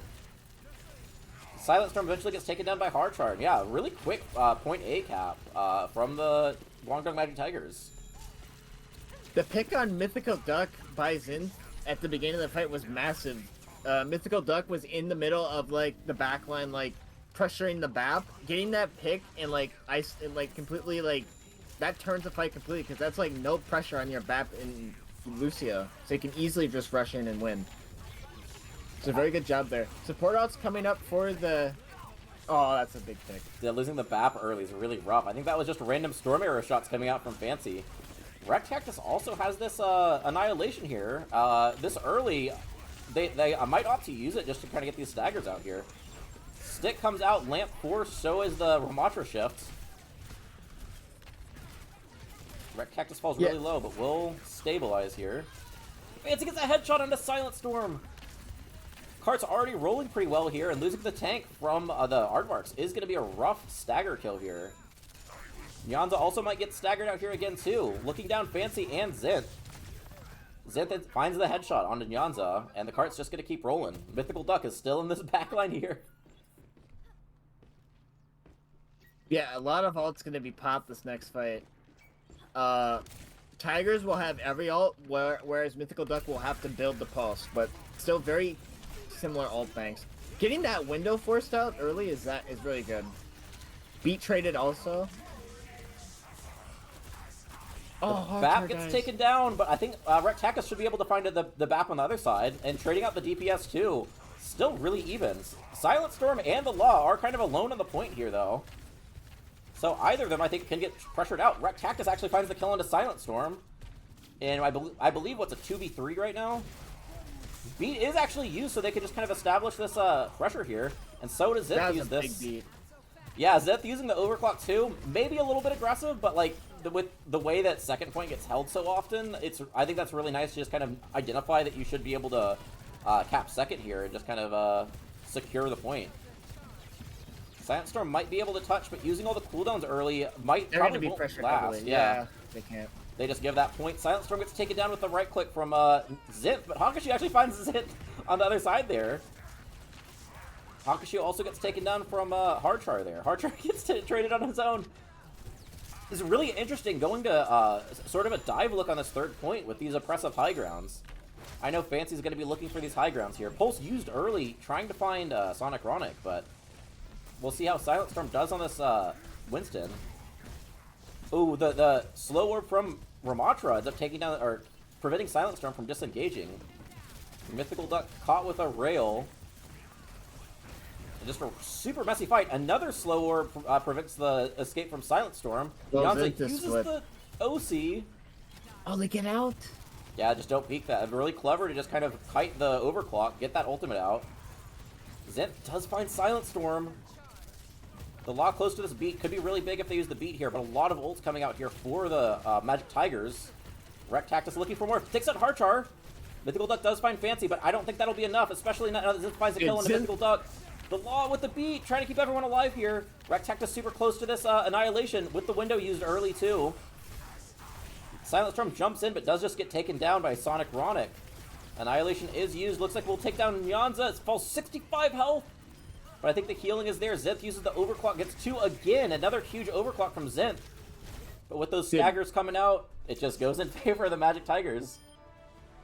Silent Storm eventually gets taken down by Hardchard. Yeah, really quick point A cap from the Guangdong Magic Tigers. The pick on Mythical Duck by Zinth at the beginning of the fight was massive. Mythical Duck was in the middle of like the backline, like pressuring the BAP, getting that pick and like ice and like completely like that turns the fight completely because that's like no pressure on your BAP in Lucio, so you can easily just rush in and win. It's a very good job there. Support outs coming up for the... Oh, that's a big pick. Yeah, losing the BAP early is really rough. I think that was just random Storm Arrow shots coming out from Fancy. Rectactus also has this Annihilation here. This early, they might opt to use it just to kind of get these staggers out here. Stick comes out, Lamp Force, so is the Ramatra Shift. Rectactus falls really low, but will stabilize here. Fancy gets a headshot onto Silent Storm. Cart's already rolling pretty well here, and losing the tank from the Aardvarks is going to be a rough stagger kill here. Nyanza also might get staggered out here again, too. Looking down Fancy and Zinth. Zinth finds the headshot onto Nyanza, and the Cart's just going to keep rolling. Mythical Duck is still in this backline here. Yeah, a lot of ult's going to be popped this next fight. Tigers will have every ult, whereas Mythical Duck will have to build the pulse, but still very similar ult banks. Getting that window forced out early is really good. Beat traded also. Oh, BAP gets taken down, but I think Rectactus should be able to find the BAP on the other side, and trading out the DPS too. Still really even. Silent Storm and the Law are kind of alone on the point here, though. So either of them, I think, can get pressured out. Rectactus actually finds the kill onto Silent Storm. And I believe what's a 2v3 right now? Beat is actually used, so they can just kind of establish this pressure here. And so does Zith use this. Big beat. Yeah, Zith using the overclock too. Maybe a little bit aggressive, but like with the way that second point gets held so often, I think that's really nice to just kind of identify that you should be able to cap second here and just kind of secure the point. Silent Storm might be able to touch, but using all the cooldowns early might They're going to probably be won't pressured last. heavily. Yeah. They can't. They just give that point. Silent Storm gets taken down with the right click from Zinth, but Hakushu actually finds Zinth on the other side there. Hakushu also gets taken down from Hardchar there. Hardchar gets traded on his own. It's really interesting going to sort of a dive look on this third point with these oppressive high grounds. I know Fancy's going to be looking for these high grounds here. Pulse used early, trying to find Sonic Ronic, but we'll see how Silent Storm does on this Winston. Ooh, the slow orb from Ramatra ends up taking down, or preventing Silent Storm from disengaging. Mythical Duck caught with a rail. And just a super messy fight. Another slow orb prevents the escape from Silent Storm. Well, Beyonce Zinth is uses split. the OC. Oh, they get out. Yeah, just don't peek that. Really clever to just kind of kite the overclock, get that ultimate out. Zinth does find Silent Storm. The law close to this beat could be really big if they use the beat here, but a lot of ults coming out here for the Magic Tigers. Rectactus looking for more. Takes out Hardchar. Mythical Duck does find Fancy, but I don't think that'll be enough, especially now that Zinth finds a kill on the Mythical Duck. The law with the beat, trying to keep everyone alive here. Rectactus super close to this Annihilation with the window used early too. Silent Storm jumps in, but does just get taken down by Sonic Ronic. Annihilation is used. Looks like we'll take down Nyanza. It falls 65 health. But I think the healing is there. Zinth uses the overclock. Gets 2 again. Another huge overclock from Zinth. But with those staggers coming out, it just goes in favor of the Magic Tigers.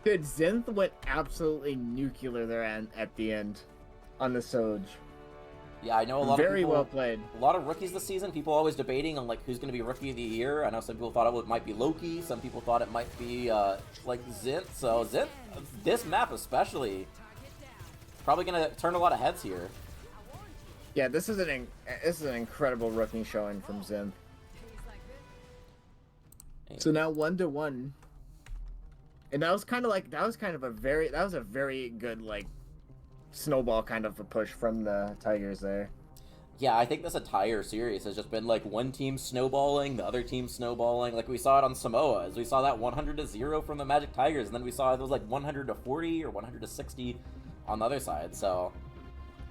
Dude, Zinth went absolutely nuclear there at the end on the Soj. Yeah, I know a lot of Very people, well played. A lot of rookies this season. People always debating on like who's going to be Rookie of the Year. I know some people thought it might be Loki. Some people thought it might be like Zinth. So Zinth, this map especially, probably going to turn a lot of heads here. Yeah, this is an incredible rookie showing from Zinth. So now 1-1, and that was a very good like snowball kind of a push from the Tigers there. Yeah, I think this entire series has just been like one team snowballing, the other team snowballing. Like we saw it on Samoa, as we saw that 100-0 from the Magic Tigers, and then we saw it was like 100-40 or 100-60 on the other side. So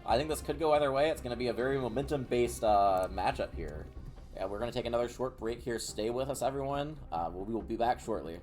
I think this could go either way. It's going to be a very momentum-based matchup here. Yeah, we're going to take another short break here. Stay with us, everyone. We will be back shortly.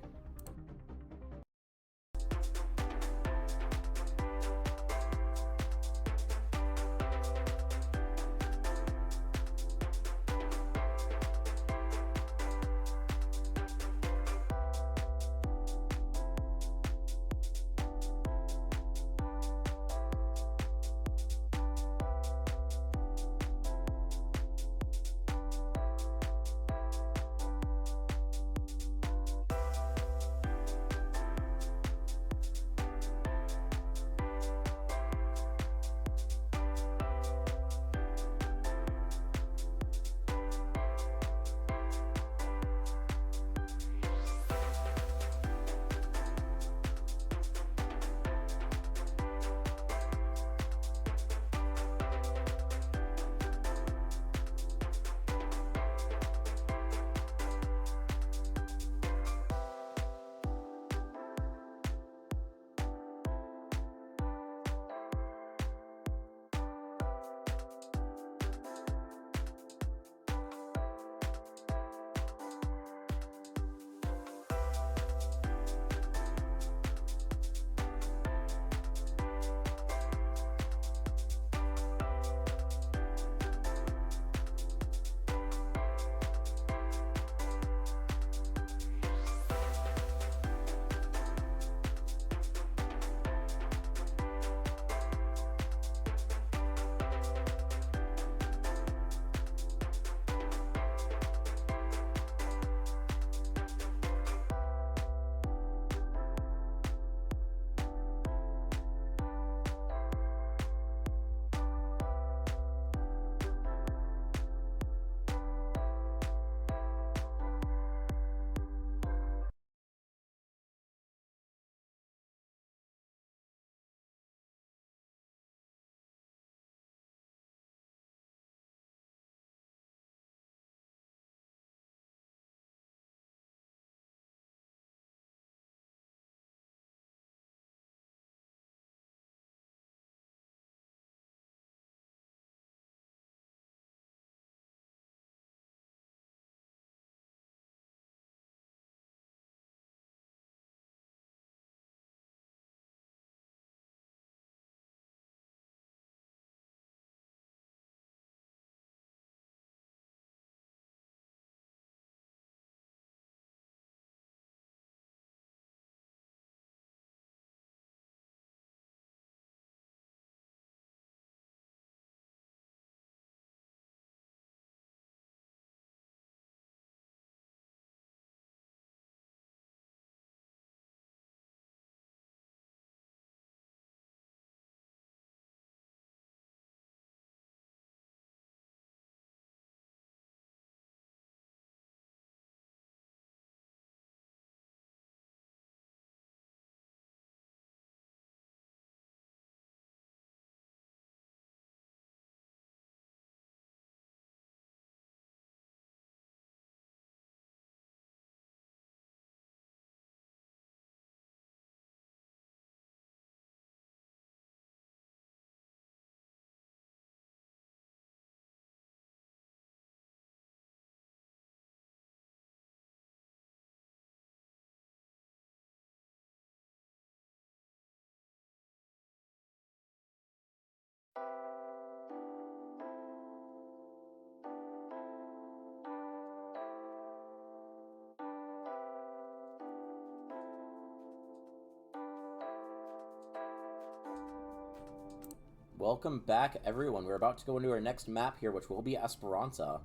welcome back, everyone. We're about to go into our next map here, which will be Esperanza.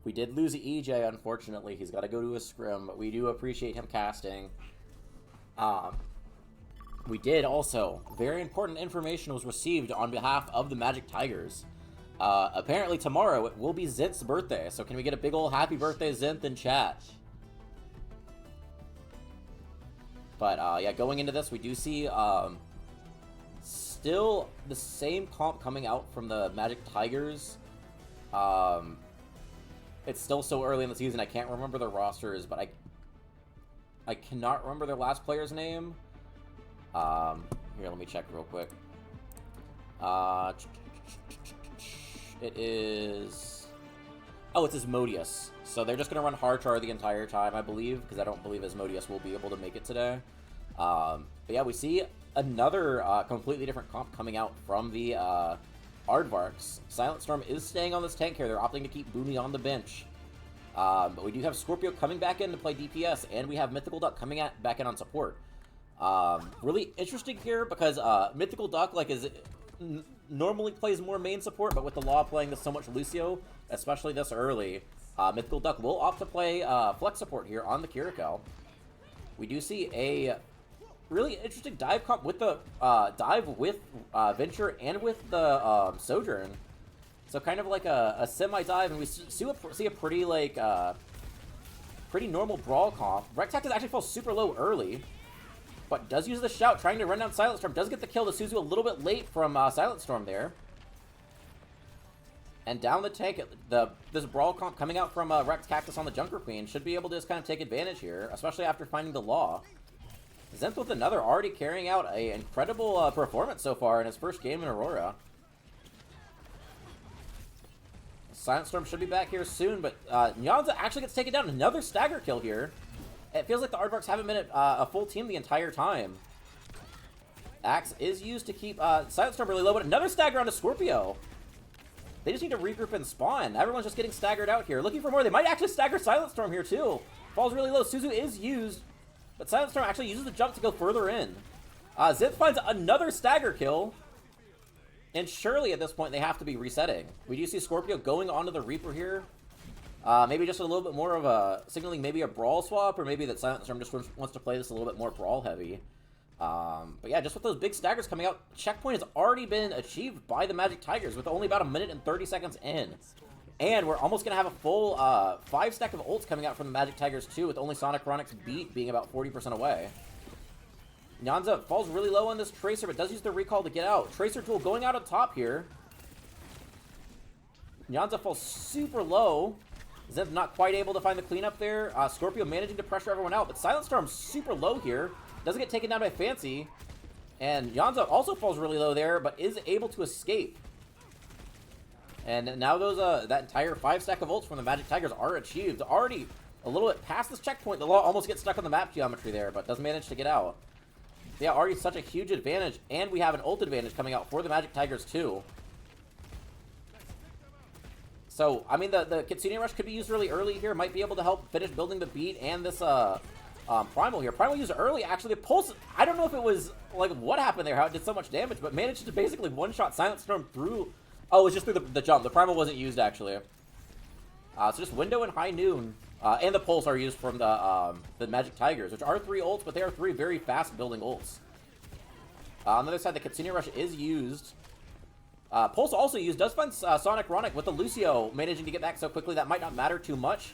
We did lose EJ, unfortunately. He's got to go to a scrim, but we do appreciate him casting. We did also, very important information was received on behalf of the Magic Tigers. Apparently tomorrow it will be Zinth's birthday, so can we get a big ol' happy birthday, Zinth, in chat? But, yeah, going into this, we do see, still the same comp coming out from the Magic Tigers. It's still so early in the season, I can't remember their rosters, but I cannot remember their last player's name. Here, let me check real quick. It is... Oh, it's Asmodeus. So they're just going to run Harchar the entire time, I believe, because I don't believe Asmodeus will be able to make it today. But yeah, we see another completely different comp coming out from the Aardvarks. Silent Storm is staying on this tank here. They're opting to keep Boomy on the bench. But we do have Scorpio coming back in to play DPS, and we have Mythical Duck coming back in on support. Really interesting here because Mythical Duck normally plays more main support, but with the Law playing this so much Lucio, especially this early, Mythical Duck will opt to play flex support here on the Kiriko. We do see a really interesting dive comp with the dive with Venture and with the Sojourn. So kind of like a semi-dive, and we see a pretty pretty normal brawl comp. Rectactus actually falls super low early, but does use the shout, trying to run down Silent Storm. Does get the kill to Suzu a little bit late from Silent Storm there. And down the tank, this brawl comp coming out from Rex Cactus on the Junker Queen should be able to just kind of take advantage here, especially after finding the Law. Zenth with another, already carrying out an incredible performance so far in his first game in Aurora. Silent Storm should be back here soon, but Nyanza actually gets taken down. Another stagger kill here. It feels like the Aardvarks haven't been a full team the entire time. Axe is used to keep Silent Storm really low, but another stagger onto Scorpio. They just need to regroup and spawn. Everyone's just getting staggered out here. Looking for more. They might actually stagger Silent Storm here, too. Falls really low. Suzu is used, but Silent Storm actually uses the jump to go further in. Zinth finds another stagger kill. And surely at this point they have to be resetting. We do see Scorpio going onto the Reaper here. Maybe just a little bit more of a signaling, maybe a brawl swap, or maybe that Silent Storm just wants to play this a little bit more brawl heavy. But yeah, just with those big staggers coming out, checkpoint has already been achieved by the Magic Tigers with only about 1 minute and 30 seconds in. And we're almost going to have a full 5 stack of ults coming out from the Magic Tigers too, with only Sonic Chronic's beat being about 40% away. Nyanza falls really low on this Tracer, but does use the recall to get out. Tracer tool going out on top here. Nyanza falls super low. Zenth not quite able to find the cleanup there. Scorpio managing to pressure everyone out, but Silent Storm's super low here. Doesn't get taken down by Fancy. And Nyanza also falls really low there, but is able to escape. And now those that entire 5 stack of ults from the Magic Tigers are achieved. Already a little bit past this checkpoint. The Law almost gets stuck on the map geometry there, but does manage to get out. Yeah, already such a huge advantage, and we have an ult advantage coming out for the Magic Tigers too. So, I mean, the Kitsune Rush could be used really early here. Might be able to help finish building the beat and this Primal here. Primal used early, actually. The Pulse, I don't know if it was, like, what happened there, how it did so much damage, but managed to basically one-shot Silent Storm through... Oh, it was just through the jump. The Primal wasn't used, actually. So just Window and High Noon. And the Pulse are used from the Magic Tigers, which are 3 ults, but they are 3 very fast-building ults. On the other side, the Kitsune Rush is used. Pulse also used, does find Sonic Ronic with the Lucio managing to get back so quickly that might not matter too much.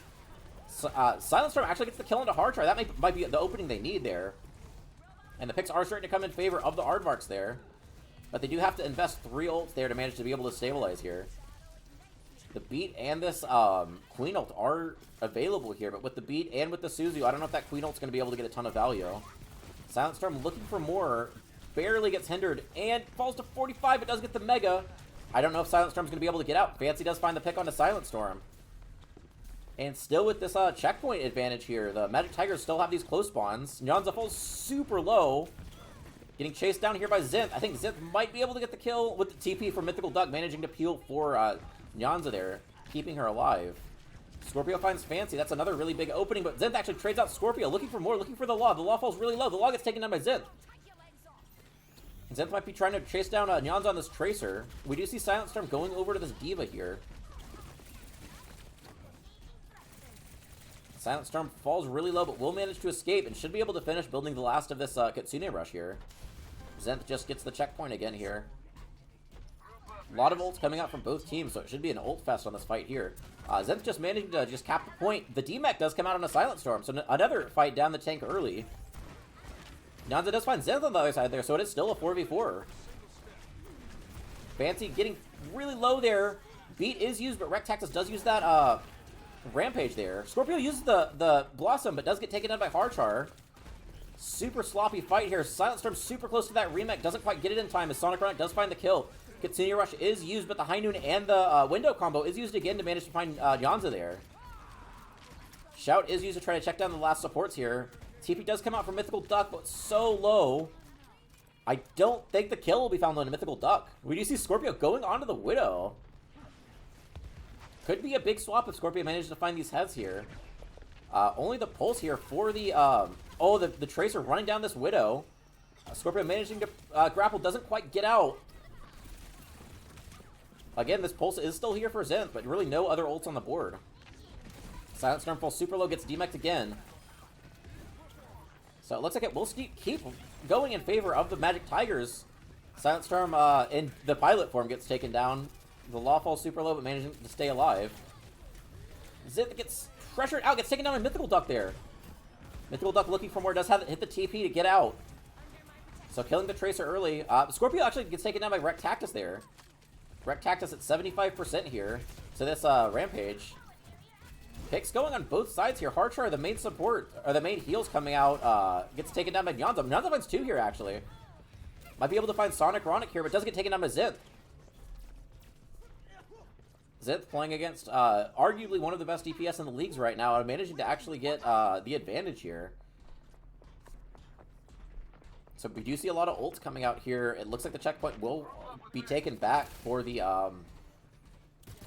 Silent Storm actually gets the kill into Hardchar. That might be the opening they need there. And the picks are starting to come in favor of the Aardvarks there. But they do have to invest 3 ults there to manage to be able to stabilize here. The beat and this Queen ult are available here, but with the beat and with the Suzu, I don't know if that Queen ult's going to be able to get a ton of value. Silent Storm looking for more, barely gets hindered, and falls to 45, but does get the Mega. I don't know if Silent Storm's going to be able to get out. Fancy does find the pick onto Silent Storm. And still with this checkpoint advantage here, the Magic Tigers still have these close spawns. Nyanza falls super low, getting chased down here by Zinth. I think Zinth might be able to get the kill with the TP for Mythical Duck, managing to peel for Nyanza there, keeping her alive. Scorpio finds Fancy. That's another really big opening, but Zinth actually trades out Scorpio, looking for more, looking for the Law. The Law falls really low. The Law gets taken down by Zinth. Zenith might be trying to chase down Nyanza on this Tracer. We do see Silent Storm going over to this D.Va here. Silent Storm falls really low, but will manage to escape and should be able to finish building the last of this Kitsune rush here. Zenith just gets the checkpoint again here. A lot of ults coming out from both teams, so it should be an ult fest on this fight here. Zenith just managing to just cap the point. The D-Mech does come out on a Silent Storm, so another fight down the tank early. Nyanza does find Zenith on the other side there, so it is still a 4v4. Fancy getting really low there. Beat is used, but Rectactus does use that Rampage there. Scorpio uses the Blossom, but does get taken down by Harchar. Super sloppy fight here. Silent Storm super close to that remake. Doesn't quite get it in time as Sonic Chronic does find the kill. Kitsune Rush is used, but the High Noon and the window combo is used again to manage to find Nyanza there. Shout is used to try to check down the last supports here. TP does come out from Mythical Duck, but so low. I don't think the kill will be found on a Mythical Duck. We do see Scorpio going onto the Widow. Could be a big swap if Scorpio manages to find these heads here. Only the pulse here for the, the Tracer running down this Widow. Scorpio managing to grapple, doesn't quite get out. Again, this pulse is still here for Zenith, but really no other ults on the board. Silent Storm falls super low, gets demeched again. So it looks like it will keep going in favor of the Magic Tigers. Silent Storm in the pilot form gets taken down. The Law falls super low, but managing to stay alive. Zenith gets pressured out, gets taken down by Mythical Duck there. Mythical Duck looking for more, does have hit the TP to get out. So killing the Tracer early. Scorpio actually gets taken down by Rectactus there. Rectactus at 75% here. So this Rampage. Picks going on both sides here. Harchar, the main support, or the main heals coming out, gets taken down by Nyanza. Nyanza finds 2 here, actually. Might be able to find Sonic Chronic here, but does get taken down by Zenith. Zenith playing against arguably one of the best DPS in the leagues right now, and managing to actually get the advantage here. So we do see a lot of ults coming out here. It looks like the checkpoint will be taken back for the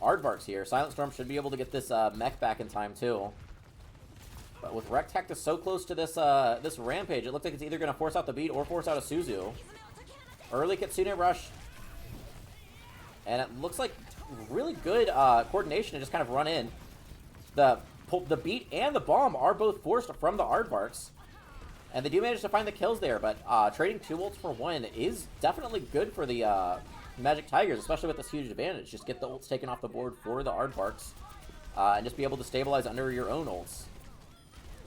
Aardvarks here. Silent Storm should be able to get this mech back in time too. But with Rectactus so close to this this Rampage, it looks like it's either going to force out the beat or force out a Suzu. Early Kitsune Rush. And it looks like really good coordination to just kind of run in. The beat and the bomb are both forced from the Aardvarks. And they do manage to find the kills there, but trading 2 ults for 1 is definitely good for the Magic Tigers, especially with this huge advantage. Just get the ults taken off the board for the Aardvarks, and just be able to stabilize under your own ults.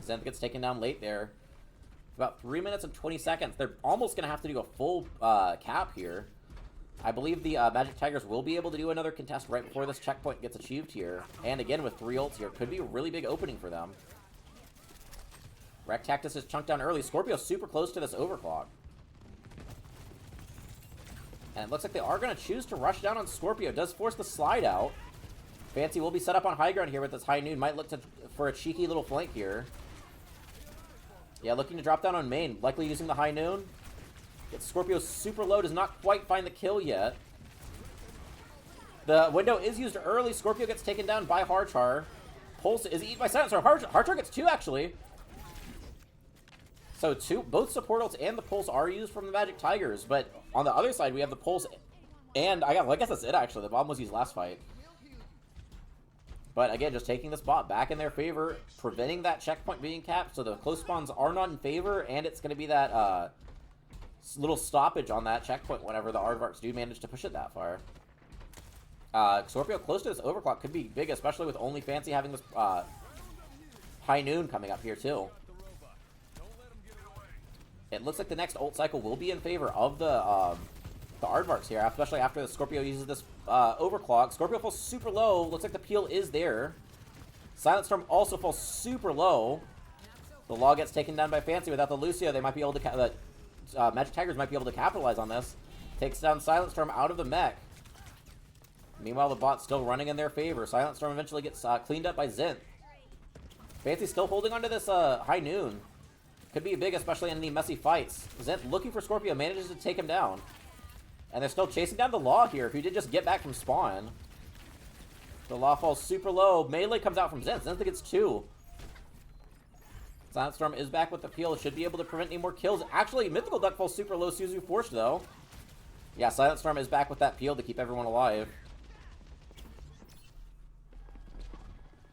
Zenith gets taken down late there. About 3 minutes and 20 seconds. They're almost going to have to do a full cap here. I believe the Magic Tigers will be able to do another contest right before this checkpoint gets achieved here. And again, with 3 ults here, could be a really big opening for them. Rectactus is chunked down early. Scorpio super close to this overclock. And it looks like they are going to choose to rush down on Scorpio. Does force the slide out. Fancy will be set up on high ground here with this High Noon. Might look for a cheeky little flank here. Yeah, looking to drop down on main. Likely using the High Noon. Gets Scorpio super low. Does not quite find the kill yet. The window is used early. Scorpio gets taken down by Harchar. Pulse is eaten by Silent Storm. Harchar gets 2 actually. So both support ults and the Pulse are used from the Magic Tigers, but on the other side we have the Pulse, and I guess that's it actually. The bomb was used last fight. But again, just taking this bot back in their favor, preventing that checkpoint being capped, so the close spawns are not in favor, and it's going to be that little stoppage on that checkpoint whenever the Aardvarks do manage to push it that far. Scorpio close to this overclock could be big, especially with only Fancy having this High Noon coming up here too. It looks like the next ult cycle will be in favor of the Aardvarks here, especially after the Scorpio uses this overclock. Scorpio falls super low. Looks like the peel is there. Silent Storm also falls super low. The Law gets taken down by Fancy without the Lucio. They might be able to Magic Tigers might be able to capitalize on this. Takes down Silent Storm out of the mech. Meanwhile, the bot's still running in their favor. Silent Storm eventually gets cleaned up by Zenith. Fancy still holding onto this High Noon. Could be big, especially in the messy fights. Zenith looking for Scorpio, manages to take him down. And they're still chasing down the Law here, who did just get back from spawn. The Law falls super low. Melee comes out from Zenith. Zenith gets 2. Silent Storm is back with the peel. Should be able to prevent any more kills. Actually, Mythical Duck falls super low. Suzu forced, though. Yeah, Silent Storm is back with that peel to keep everyone alive.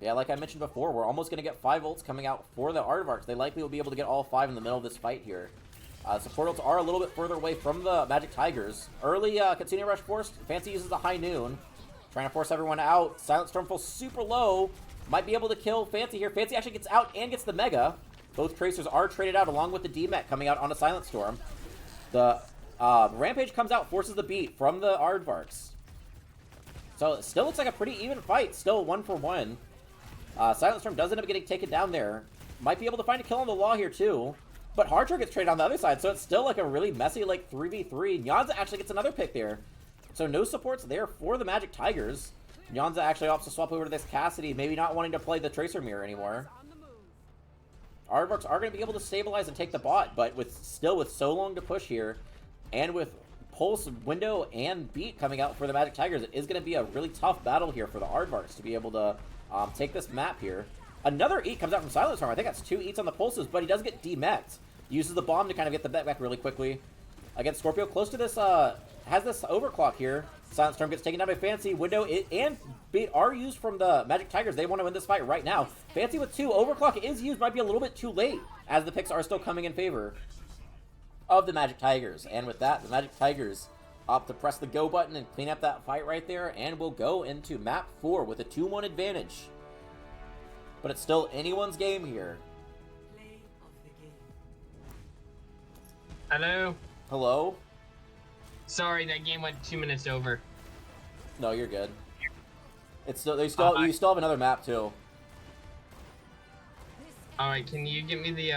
Yeah, like I mentioned before, we're almost going to get 5 ults coming out for the Aardvarks. They likely will be able to get all 5 in the middle of this fight here. Support ults are a little bit further away from the Magic Tigers. Early Katsune Rush forced. Fancy uses a High Noon. Trying to force everyone out. Silent Storm falls super low. Might be able to kill Fancy here. Fancy actually gets out and gets the Mega. Both Tracers are traded out along with the D-Mech coming out on a Silent Storm. The Rampage comes out, forces the beat from the Aardvarks. So it still looks like a pretty even fight. Still 1 for 1. Silent Storm does end up getting taken down there. Might be able to find a kill on the Law here too. But Hardcore gets traded on the other side, so it's still like a really messy like 3v3. Nyanza actually gets another pick there. So no supports there for the Magic Tigers. Nyanza actually opts to swap over to this Cassidy, maybe not wanting to play the Tracer Mirror anymore. Aardvarks are going to be able to stabilize and take the bot, but still with so long to push here, and with Pulse, Window, and Beat coming out for the Magic Tigers, it is going to be a really tough battle here for the Aardvarks to be able to take this map here. Another eat comes out from Silent Storm. I think that's 2 eats on the Pulses, but he does get demeched. Uses the bomb to kind of get the bet back really quickly. Again, Scorpio close to this, has this overclock here. Silent Storm gets taken down by Fancy. Window and Beat are used from the Magic Tigers. They want to win this fight right now. Fancy with 2. Overclock is used. Might be a little bit too late, as the picks are still coming in favor of the Magic Tigers. And with that, the Magic Tigers opt to press the go button and clean up that fight right there. And we'll go into map 4 with a 2-1 advantage. But it's still anyone's game here. Play of the game. Hello? Hello? Sorry, that game went 2 minutes over. No, you're good. It's still, you still have another map too. Alright, can you give me the,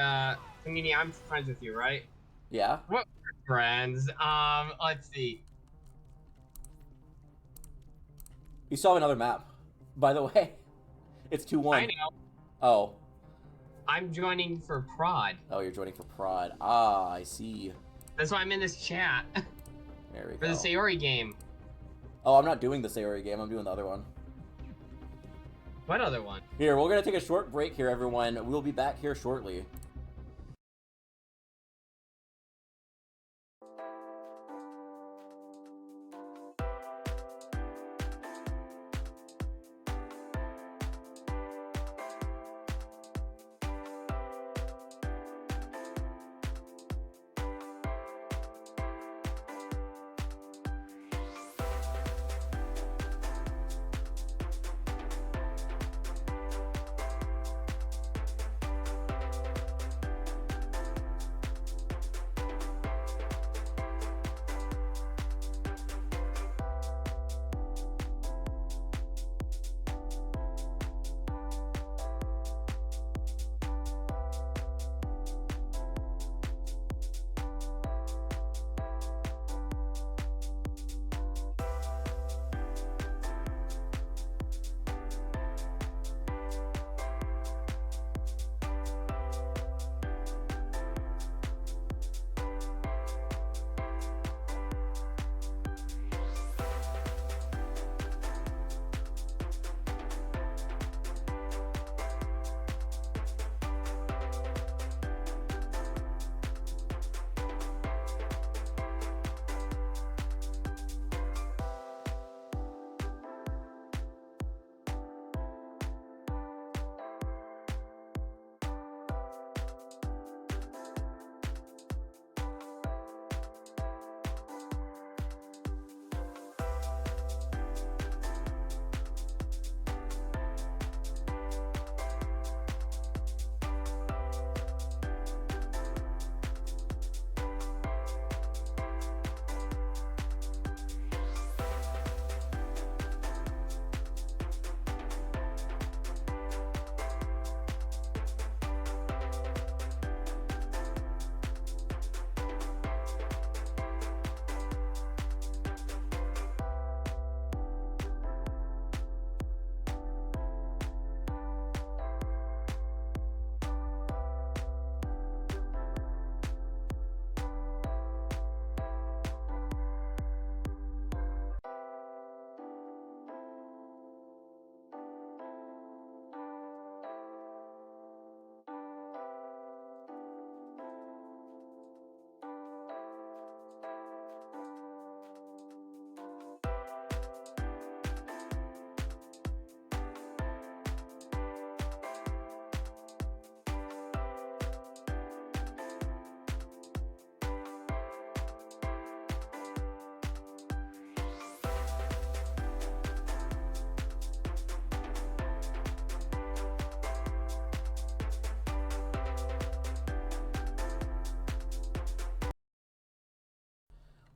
Paninii, I'm friends with you, right? Yeah? What? Friends. Let's see. You still have another map, by the way. It's 2-1. I know. Oh. I'm joining for prod. Oh, you're joining for prod. Ah, I see. That's why I'm in this chat. There we For go. the Sayori game. Oh, I'm not doing the Sayori game. I'm doing the other one. What other one? Here, we're going to take a short break here, everyone. We'll be back here shortly.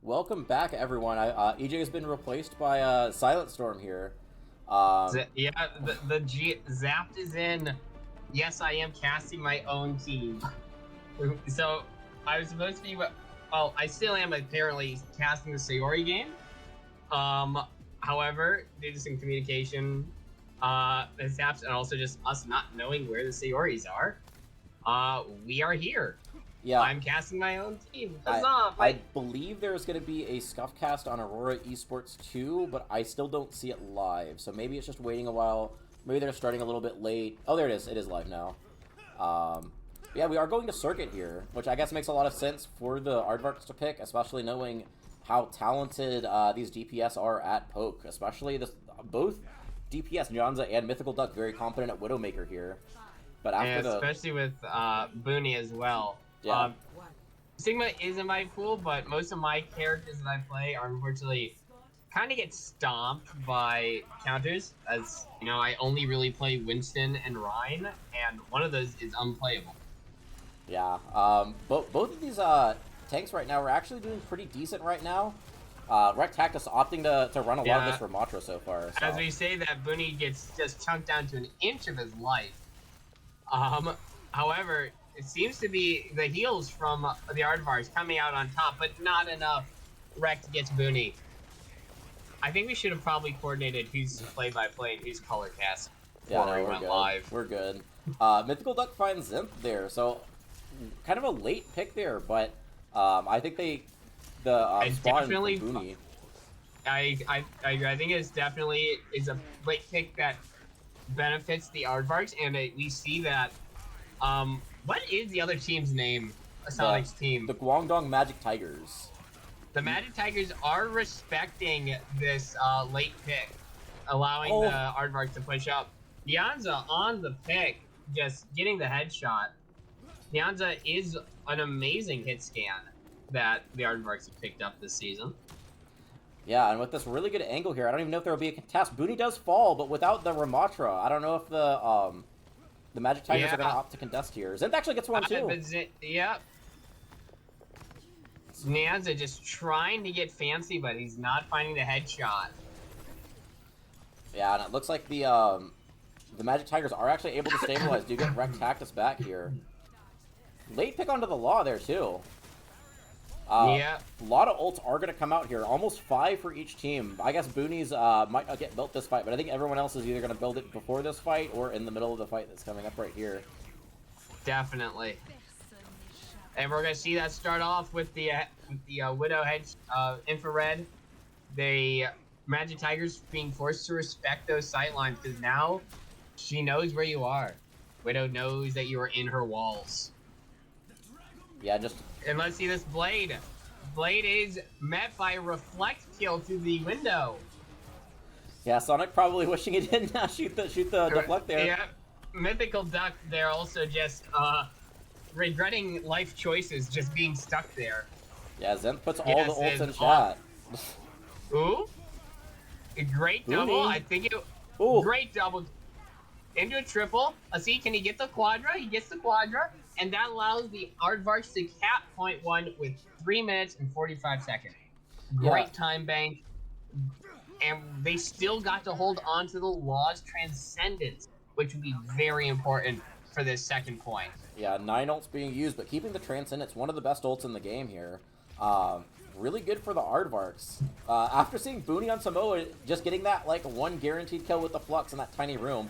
Welcome back, everyone. EJ has been replaced by Silent Storm here. Yeah, Zapped is in. Yes, I am casting my own team. So I was supposed to be. Well, I still am apparently casting the Sayori game. However, due to some communication mishaps and also just us not knowing where the Sayoris are, we are here. Yeah, I'm casting my own team. I believe there's going to be a scuff cast on Aurora Esports 2, but I still don't see it live. So maybe it's just waiting a while. Maybe they're starting a little bit late. Oh, there it is. It is live now. Yeah, we are going to Circuit here, which I guess makes a lot of sense for the Aardvarks to pick, especially knowing how talented these DPS are at poke. Especially both DPS, Nyanza, and Mythical Duck very competent at Widowmaker here. But after especially with Booney as well. Yeah. Sigma is in my pool, but most of my characters that I play are unfortunately kind of get stomped by counters, as you know, I only really play Winston and Rhine, and one of those is unplayable. Yeah, both of these tanks right now are actually doing pretty decent right now. Rectactus opting to run a lot of this for Matra so far. So. As we say that, Booney gets just chunked down to an inch of his life. However, it seems to be the heals from the Aardvarks coming out on top, but not enough Rect to get to Booney. I think we should have probably coordinated who's play-by-play and who's color cast before we went live. We're good. Mythical Duck finds Zinth there, so kind of a late pick there, but I think the spawn for Booney. I think it's definitely a late pick that benefits the Aardvarks, and we see that. What is the other team's name? Sonic's team. The Guangdong Magic Tigers. The Magic Tigers are respecting this late pick, allowing the Aardvarks to push up. Nyanza on the pick, just getting the headshot. Nyanza is an amazing hit scan that the Aardvarks have picked up this season. Yeah, and with this really good angle here, I don't even know if there will be a contest. Booney does fall, but without the Ramatra, I don't know if the Magic Tigers are going to opt to contest here. Zinth actually gets one too. Yeah. Nyanza just trying to get fancy, but he's not finding the headshot. Yeah, and it looks like the Magic Tigers are actually able to stabilize. Do get Rectactus back here. Late pick onto the Law there too. Yeah. A lot of ults are going to come out here. Almost 5 for each team. I guess Booney's might not get built this fight, but I think everyone else is either going to build it before this fight or in the middle of the fight that's coming up right here. Definitely. And we're going to see that start off with the Widow head infrared. The Magic Tigers being forced to respect those sightlines because now she knows where you are. Widow knows that you are in her walls. Yeah, just... And let's see this Blade. Blade is met by a reflect kill through the window. Yeah, Sonic probably wishing he didn't shoot the deflect there. Yeah, Mythical Duck there also just regretting life choices, just being stuck there. Yeah, Zenth puts all the ults in chat. Ooh, a great double. I think it. Ooh. Great double. Into a triple. Let's see, can he get the quadra? He gets the quadra, and that allows the Aardvarks to cap point 1 with 3 minutes and 45 seconds. Great time bank, and they still got to hold on to the Law's Transcendence, which would be very important for this second point. Yeah, 9 ults being used, but keeping the Transcendence, one of the best ults in the game here. Really good for the Aardvarks. After seeing Booney on Samoa, just getting that like 1 guaranteed kill with the Flux in that tiny room.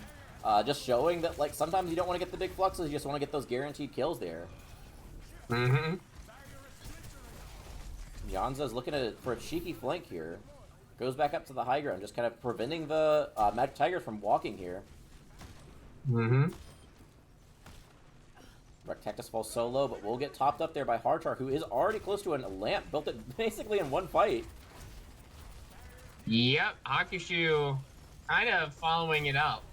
Just showing that, like, sometimes you don't want to get the big fluxes, you just want to get those guaranteed kills there. Mm-hmm. Nyanza's looking for a cheeky flank here. Goes back up to the high ground, just kind of preventing the Magic Tigers from walking here. Mm-hmm. Rectactus falls so low, but will get topped up there by Harchar, who is already close to a lamp. Built it basically in one fight. Yep, Hakushu kind of following it up.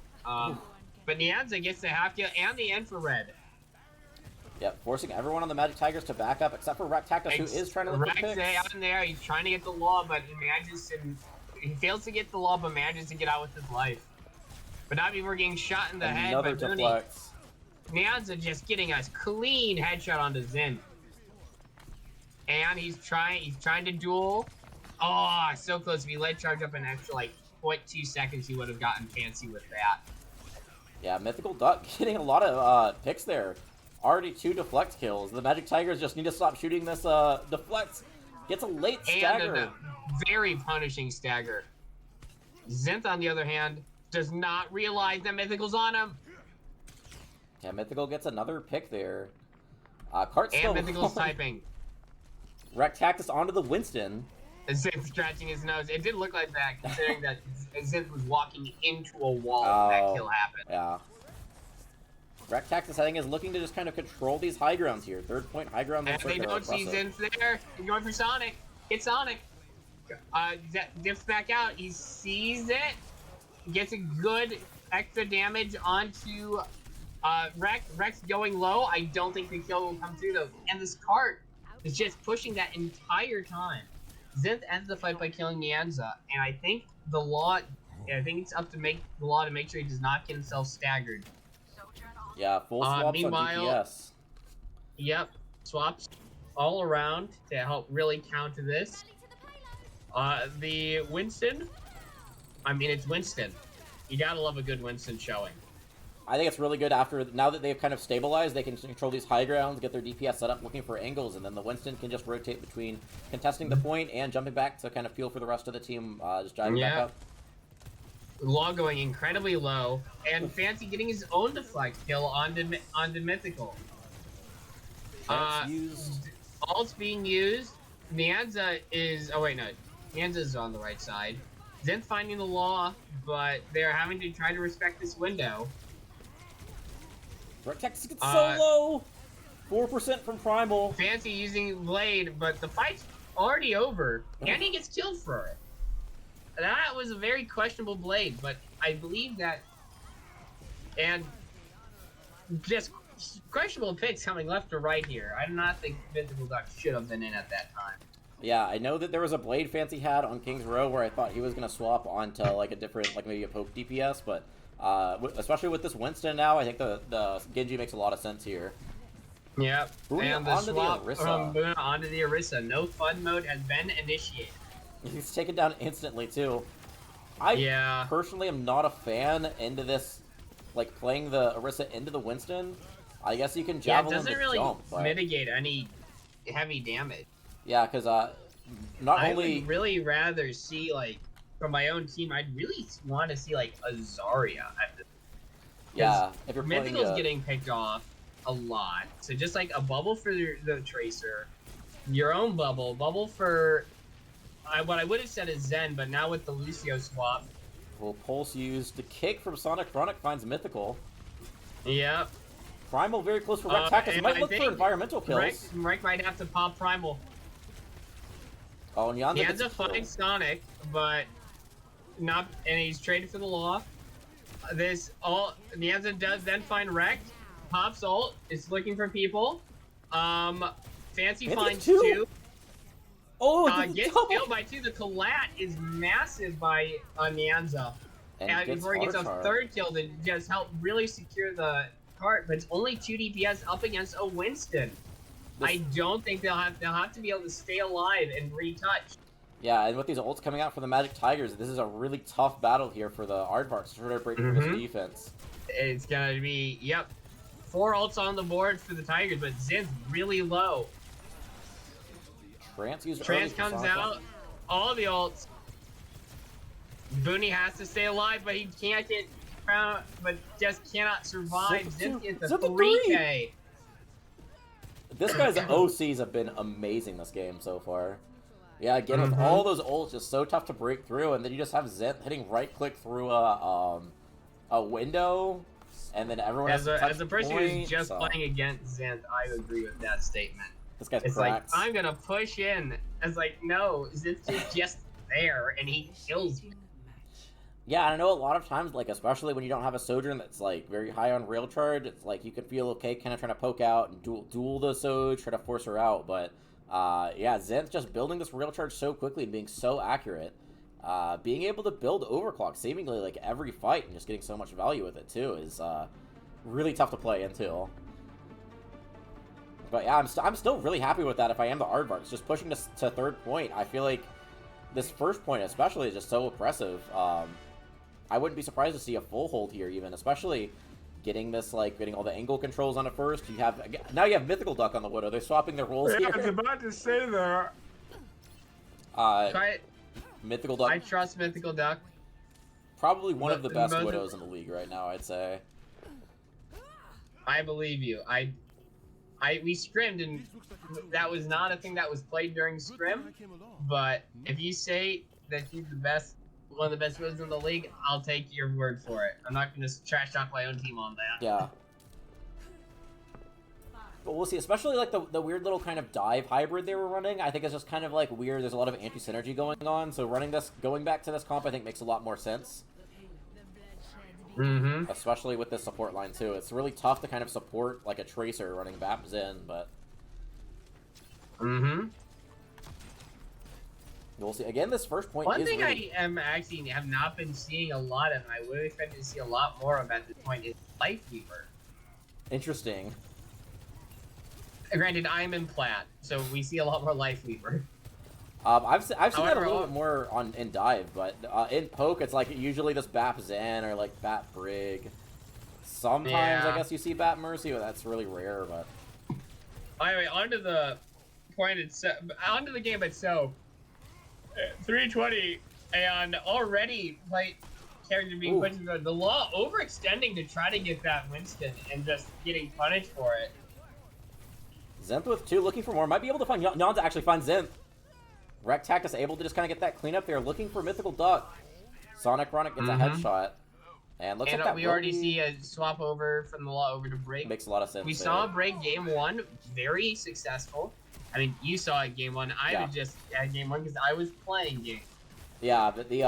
But Nyanza gets the half kill and the infrared. Yep, forcing everyone on the Magic Tigers to back up, except for Rectactus, who is trying to look for picks. out in there, he's trying to get the Law, but he fails to get the Law, but manages to get out with his life. But now we're getting shot in the head by Booney. Nyanza just getting a clean headshot onto Zen. And he's trying to duel. Oh, so close. If he let charge up an extra like 0.2 seconds, he would have gotten fancy with that. Yeah, Mythical Duck getting a lot of picks there. Already 2 deflect kills. The Magic Tigers just need to stop shooting this deflect. Gets a late stagger. And a very punishing stagger. Zinth, on the other hand, does not realize that Mythical's on him. Yeah, Mythical gets another pick there. Cart's And still Mythical's typing. Rectactus onto the Winston. Zinth scratching his nose. It did look like that, considering that Zinth was walking into a wall Oh, when that kill happened. Yeah. Rectactus, I think, is looking to just kind of control these high grounds here. 3rd point high ground. And they don't see Zinth there. He's going for Sonic. Hit Sonic. Dips back out. He sees it. Gets a good extra damage onto Rex. Rex going low. I don't think the kill will come through though. And this cart is just pushing that entire time. Zinth ends the fight by killing Nianza, and I think it's up to the law to make sure he does not get himself staggered. Yeah, full swaps meanwhile, on DPS. Yep, swaps all around to help really counter this. The Winston, I mean, it's Winston. You gotta love a good Winston showing. I think it's really good now that they've kind of stabilized, they can control these high grounds, get their DPS set up looking for angles, and then the Winston can just rotate between contesting the point and jumping back to kind of feel for the rest of the team, just driving back up. Law going incredibly low, and Fancy getting his own deflect kill onto Mythical. Ult's being used. Nianza is... Oh, wait, no. Nianza's on the right side. Zinth finding the Law, but they're having to try to respect this window. Rectactus gets so low! 4% from Primal. Fancy using Blade, but the fight's already over, and he gets killed for it. That was a very questionable Blade, but I believe that... And just questionable picks coming left or right here. I do not think Mythical Duck should have been in at that time. Yeah, I know that there was a Blade Fancy had on King's Row where I thought he was going to swap onto like a different, like maybe a Poke DPS, but especially with this Winston now, I think the Genji makes a lot of sense here. Yep, Buna and the swap from Buna onto the Orisa. No fun mode has been initiated. He's taken down instantly too. I personally am not a fan into this, like playing the Orisa into the Winston. I guess you can javelin it doesn't really mitigate any heavy damage. Yeah, because I would really rather see, like, from my own team, I'd really want to see like a Zarya at this. Yeah, if you're Mythical's getting picked off a lot, so just like a bubble for the Tracer, your own bubble for what I would have said is Zen, but now with the Lucio swap. Well, Pulse used the kick from Sonic Chronic finds Mythical. Yep. Primal very close for Rectactus. Might look for environmental kills. Rex might have to pop Primal. Oh, Nianza finds Sonic, but not, and he's traded for the Law. Nianza does then find Rex, pops ult, is looking for people. Fancy finds two. Oh, gets killed by 2. The collat is massive by Nianza. And before he gets a 3rd kill to just help really secure the cart, but it's only 2 DPS up against a Winston. I don't think they'll have to be able to stay alive and retouch. Yeah, and with these ults coming out for the Magic Tigers, this is a really tough battle here for the Aardvarks to try to break through this defense. It's gonna be 4 ults on the board for the Tigers, but Zin's really low. Trance comes out, all the ults. Booney has to stay alive, but he can't get crowned, but just cannot survive. Zin's gets a 3K. This guy's OCs have been amazing this game so far. Yeah, again, with all those ults, just so tough to break through, and then you just have Zenth hitting right-click through a window, and then everyone as a person who's just playing against Zenth, I agree with that statement. This guy's cracked. Like, I'm gonna push in. It's like, no, Zenth is just there, and he kills me. Yeah, I know a lot of times, like, especially when you don't have a Sojourn that's, like, very high on rail charge, it's like you could feel okay kind of trying to poke out and duel the Soj, try to force her out, but, yeah, Zenth just building this rail charge so quickly and being so accurate, being able to build overclock seemingly, like, every fight and just getting so much value with it, too, is, really tough to play into. But yeah, I'm still really happy with that if I am the Aardvarks. Just pushing this to third point, I feel like this first point especially is just so oppressive. I wouldn't be surprised to see a full hold here even, especially getting this, like, getting all the angle controls on it first. Now you have Mythical Duck on the Widow. They're swapping their roles Yeah, here. I was about to say that. Try it. Mythical Duck, I trust Mythical Duck. probably one of the best most- Widows in the league right now, I'd say. I believe you. We scrimmed, and that was not a thing that was played during scrim. But if you say that he's the best, one of the best widows in the league, I'll take your word for it. I'm not going to trash talk my own team on that. Yeah. But we'll see, especially like the weird little kind of dive hybrid they were running. I think it's just kind of like weird. There's a lot of anti-synergy going on. So going back to this comp, I think makes a lot more sense. Mm-hmm. Especially with this support line too. It's really tough to kind of support like a Tracer running BAP Zen, but Mm-hmm. we'll see. Again, this first point One is thing really... I am actually have not been seeing a lot of, and I would expect to see a lot more of at this point, is Life Weaver. interesting. Granted, I'm in Plat, so we see a lot more Life Weaver. I've seen that a However, little bit more in dive, but in poke it's like usually this BAP Zen or like BAP Brig. Sometimes Yeah. I guess you see BAP Mercy, but that's really rare. But Anyway, onto the point itself, onto the game itself. 320, and already like character being Ooh. put into the law overextending to try to get that Winston and just getting punished for it. Zenth with 2, looking for more. Might be able to find Yon to actually find Zenth. Rectac is able to just kind of get that cleanup there, looking for Mythical Duck. Sonic Ronic gets a headshot. And looks And like that we already see a swap over from the law over to Break. makes a lot of sense. We there. saw Break game 1, very successful. I mean, you saw it game 1. I Yeah. was just at game 1 because I was playing game. Yeah, but the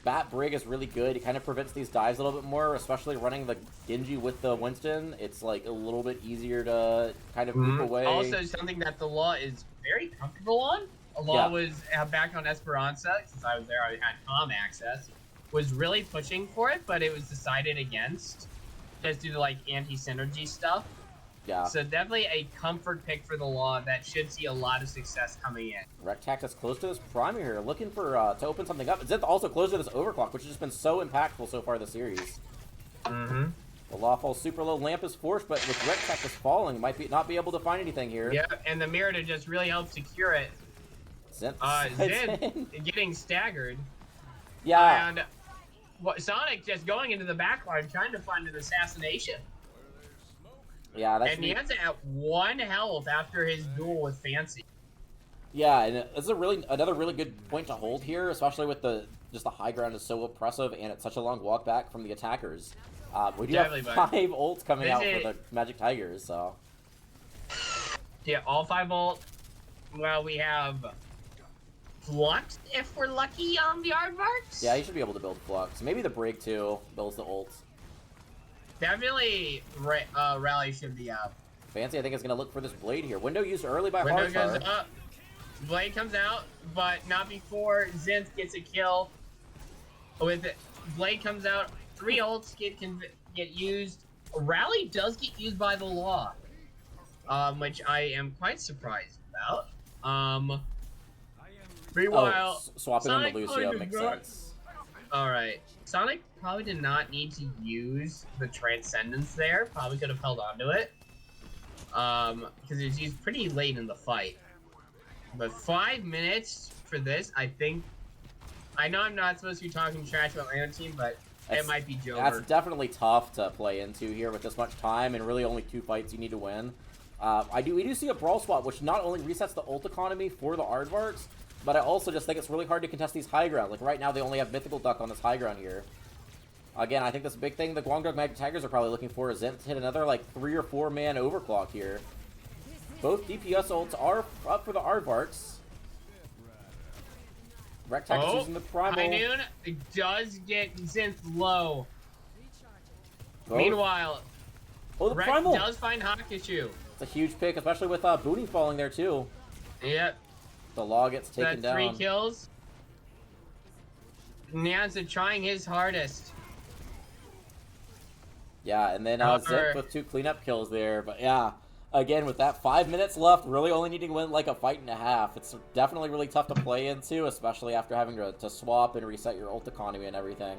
Bat Brig is really good. It kind of prevents these dives a little bit more, especially running the Genji with the Winston. It's like a little bit easier to kind of group away. Also, something that the law is very comfortable on. The law Yeah. was back on Esperanza, since I was there, I had comm access. Was really pushing for it, but it was decided against, just due to like anti-synergy stuff. Yeah. So definitely a comfort pick for the law that should see a lot of success coming in. Rectac is close to this primer here, looking for to open something up. Zenth also close to this overclock, which has just been so impactful so far this series. Mm-hmm. The Law falls super low. Lamp is forced, but with Rectac just falling, might not be able to find anything here. Yeah, and the mirror to just really help secure it. Zenth Zed getting staggered. Yeah. And Sonic just going into the backline trying to find an assassination. Yeah, that's And he ends at 1 health after his duel with Fancy. Yeah, and it's another really good point to hold here, especially with the high ground is so oppressive and it's such a long walk back from the attackers. We do Definitely, have bud. 5 ults coming This out is- for the Magic Tigers, so Yeah, all 5 ult. Well, we have Flux if we're lucky on the Aardvarks. yeah, you should be able to build Flux. Maybe the Break too builds the ults. Definitely Rally should be out. Fancy, I think, is going to look for this Blade here. Window used early by Window Hardfire. goes up. Blade comes out, but not before Zenth gets a kill. With it, Blade comes out. 3 ults get used. Rally does get used by the law, which I am quite surprised about. Meanwhile, Swapping Sonic on the Lucio probably makes does not- sense. all right. Sonic probably did not need to use the Transcendence there. Probably could have held on to it. Because it was used pretty late in the fight. But 5 minutes for this, I think. I know I'm not supposed to be talking trash about my own team, but it might be Joker. That's definitely tough to play into here with this much time and really only 2 fights you need to win. We do see a Brawl swap, which not only resets the ult economy for the Aardvarks, but I also just think it's really hard to contest these high ground. Like right now, they only have Mythical Duck on this high ground here. Again, I think that's a big thing the Guangdong Magic Tigers are probably looking for is Zenth to hit another like 3 or 4 man overclock here. Both DPS ults are up for the Aardvarks. Rectac is using the Primal. High Noon does get Zenth low. Both. Meanwhile, Oh, the Rex Primal! does find Hakushu. It's a huge pick, especially with Booty falling there too. Yep. The Law gets taken That's 3 down. kills. Nyanza trying his hardest. Yeah, and then However- Zenth with 2 cleanup kills there. But yeah, again, with that 5 minutes left, really only needing to win like a fight and a half. It's definitely really tough to play into, especially after having to swap and reset your ult economy and everything.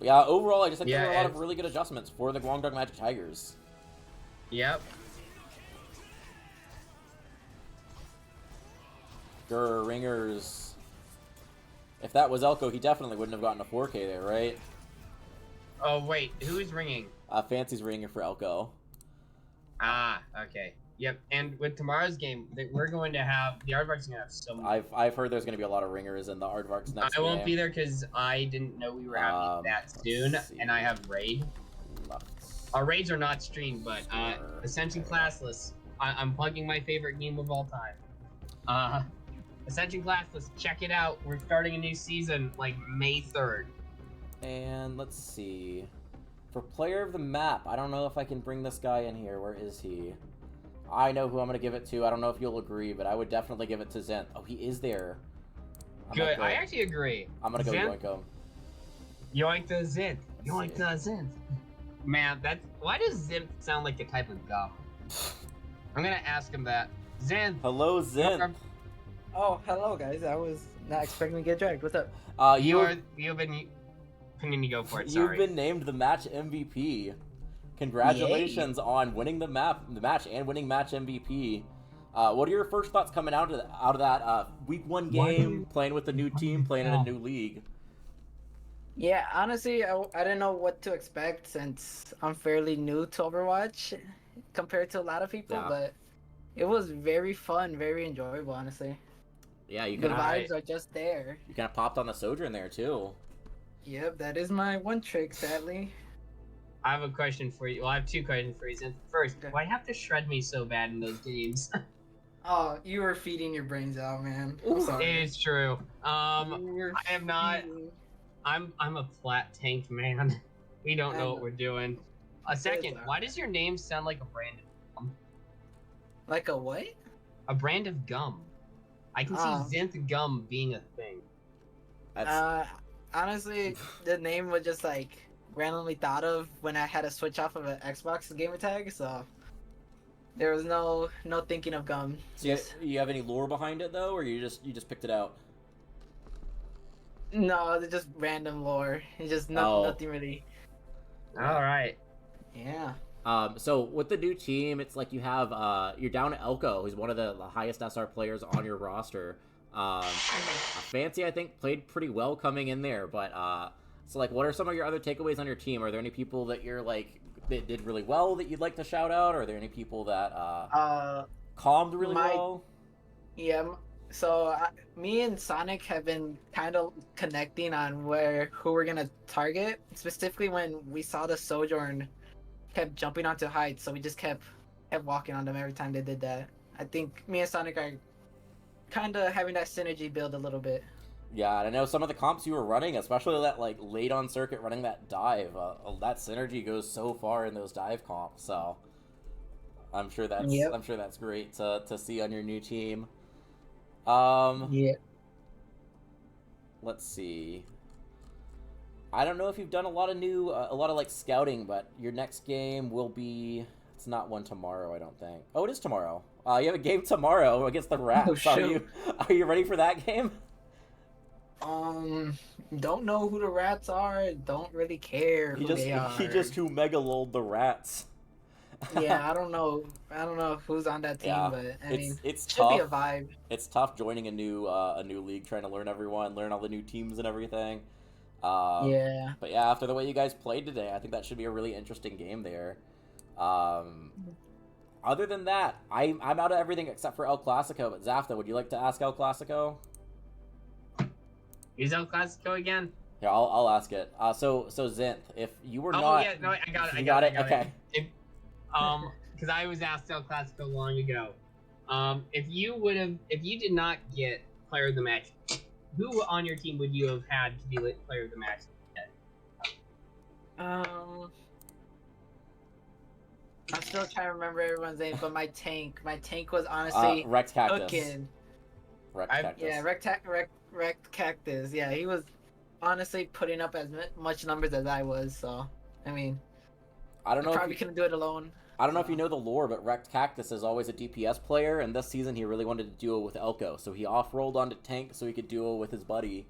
Yeah, overall, I just think there were a lot of really good adjustments for the Guangdong Magic Tigers. Yep. Grr, ringers. If that was Elko, he definitely wouldn't have gotten a 4K there, right? Oh wait, who's ringing? Fancy's ringing for Elko. Ah, okay. Yep. And with tomorrow's game, we're going to have the Aardvarks are gonna have so many. I've heard there's gonna be a lot of ringers in the Aardvarks next I game. won't be there because I didn't know we were having that soon, and I have raid. Our raids are not streamed, but Ascension Classless. I'm plugging my favorite game of all time. Ascension Classless, check it out. We're starting a new season like May 3rd. And let's see. For player of the map, I don't know if I can bring this guy in here. Where is he? I know who I'm going to give it to. I don't know if you'll agree, but I would definitely give it to Zenth. Oh, he is there. Good. I actually agree. I'm going to go yoink him. Yoink the Zenth. Yoink the Zenth. Man, why does Zenth sound like a type of gum? I'm going to ask him that. Zenth. Hello, Zenth. Oh, hello, guys. I was not expecting to get dragged. What's up? You've been... Continue to go for it, sorry. You've been named the match MVP. Congratulations on winning the match and winning match MVP. What are your first thoughts coming out of that week 1 game, playing with a new team, playing in a new league? Yeah, honestly, I didn't know what to expect since I'm fairly new to Overwatch compared to a lot of people, but it was very fun, very enjoyable, honestly. Yeah, the vibes are just there. You kind of popped on the Sojourn there too. Yep, that is my one trick, sadly. I have a question for you. Well, I have 2 questions for you. First, why have to shred me so bad in those games? Oh, you were feeding your brains out, man. I'm sorry. It is true. I am not. I'm a flat tank, man. We don't know what we're doing. A second, why does your name sound like a brand of gum? Like a what? A brand of gum. I can see Zenth gum being a thing. Honestly, the name was just like randomly thought of when I had to switch off of an Xbox gamer tag, so there was no thinking of gum. So you have any lore behind it though, or you just picked it out? No, it's just random lore. It's just nothing really. All right. Yeah. So with the new team, it's like you have you're down to Elko, who's one of the highest SR players on your roster. Fancy, I think, played pretty well coming in there, but so like, what are some of your other takeaways on your team? Are there any people that you're like that did really well that you'd like to shout out? Or are there any people that calmed really well? Yeah. So me and Sonic have been kind of connecting on who we're gonna target. Specifically, when we saw the Sojourn kept jumping onto heights, so we just kept walking on them every time they did that. I think me and Sonic are kind of having that synergy build a little bit. Yeah, and I know some of the comps you were running, especially that like late on circuit running that dive, that synergy goes so far in those dive comps. So I'm sure that's great to see on your new team. Yeah. Let's see. I don't know if you've done a lot of like scouting, but your next game will be. It's not one tomorrow, I don't think. Oh, it is tomorrow. You have a game tomorrow against the Rats. Oh, are you ready for that game? Don't know who the Rats are. Don't really care who they are. He just mega lulled the Rats. Yeah, I don't know who's on that team, but I mean, it's should tough. be a vibe. It's tough joining a new league, trying to learn everyone, learn all the new teams and everything. Yeah. But yeah, after the way you guys played today, I think that should be a really interesting game there. Other than that, I'm out of everything except for El Clasico. But Zafta, would you like to ask El Clasico? Is El Clasico again? Yeah, I'll ask it. So Zenth, if you were not... Oh yeah, no, I got it. You got it? Okay. Because I was asked El Clasico long ago. If you did not get player of the match, who on your team would you have had to be player of the match? I'm still trying to remember everyone's name, but my tank was honestly Rex Cactus. cooking. Rex Cactus. Yeah, Rex Cactus. Yeah, he was honestly putting up as much numbers as I was. So, I mean, I don't know. Probably couldn't do it alone. I don't know if you know the lore, but Wrecked Cactus is always a DPS player, and this season he really wanted to duel with Elko, so he off-rolled onto tank so he could duel with his buddy.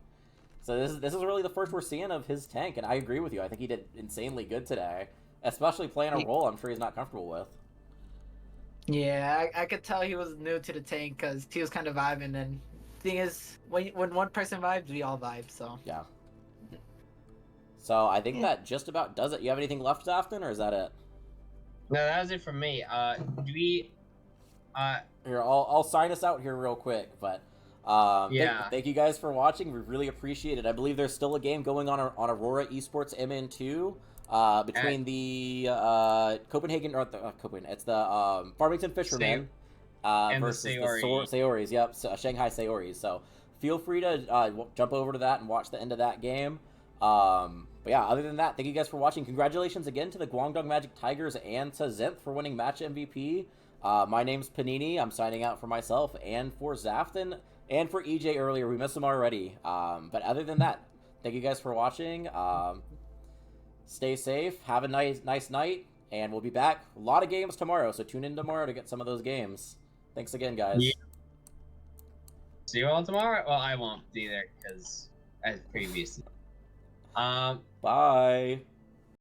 So this is really the first we're seeing of his tank, and I agree with you. I think he did insanely good today, especially playing a role I'm sure he's not comfortable with. Yeah, I could tell he was new to the tank because he was kind of vibing. And thing is, when one person vibes, we all vibe. So Yeah. So I think that just about does it. You have anything left, Afton, or is that it? No, that was it for me. Do we? Here, I'll sign us out here real quick, but Yeah. thank you guys for watching. We really appreciate it. I believe there's still a game going on Aurora Esports MN2 between the Copenhagen or Copenhagen. It's the Farmington Fishermen and versus the Saoris. Yep, Shanghai Saoris. So feel free to jump over to that and watch the end of that game. But yeah, other than that, thank you guys for watching. Congratulations again to the Guangdong Magic Tigers and to Zenth for winning match MVP. My name's Panini. I'm signing out for myself and for Zafton and for EJ earlier. We missed him already. But other than that, thank you guys for watching. Stay safe. Have a nice night. And we'll be back. A lot of games tomorrow, so tune in tomorrow to get some of those games. Thanks again, guys. Yeah. See you all tomorrow. Well, I won't be there because as previously. Bye.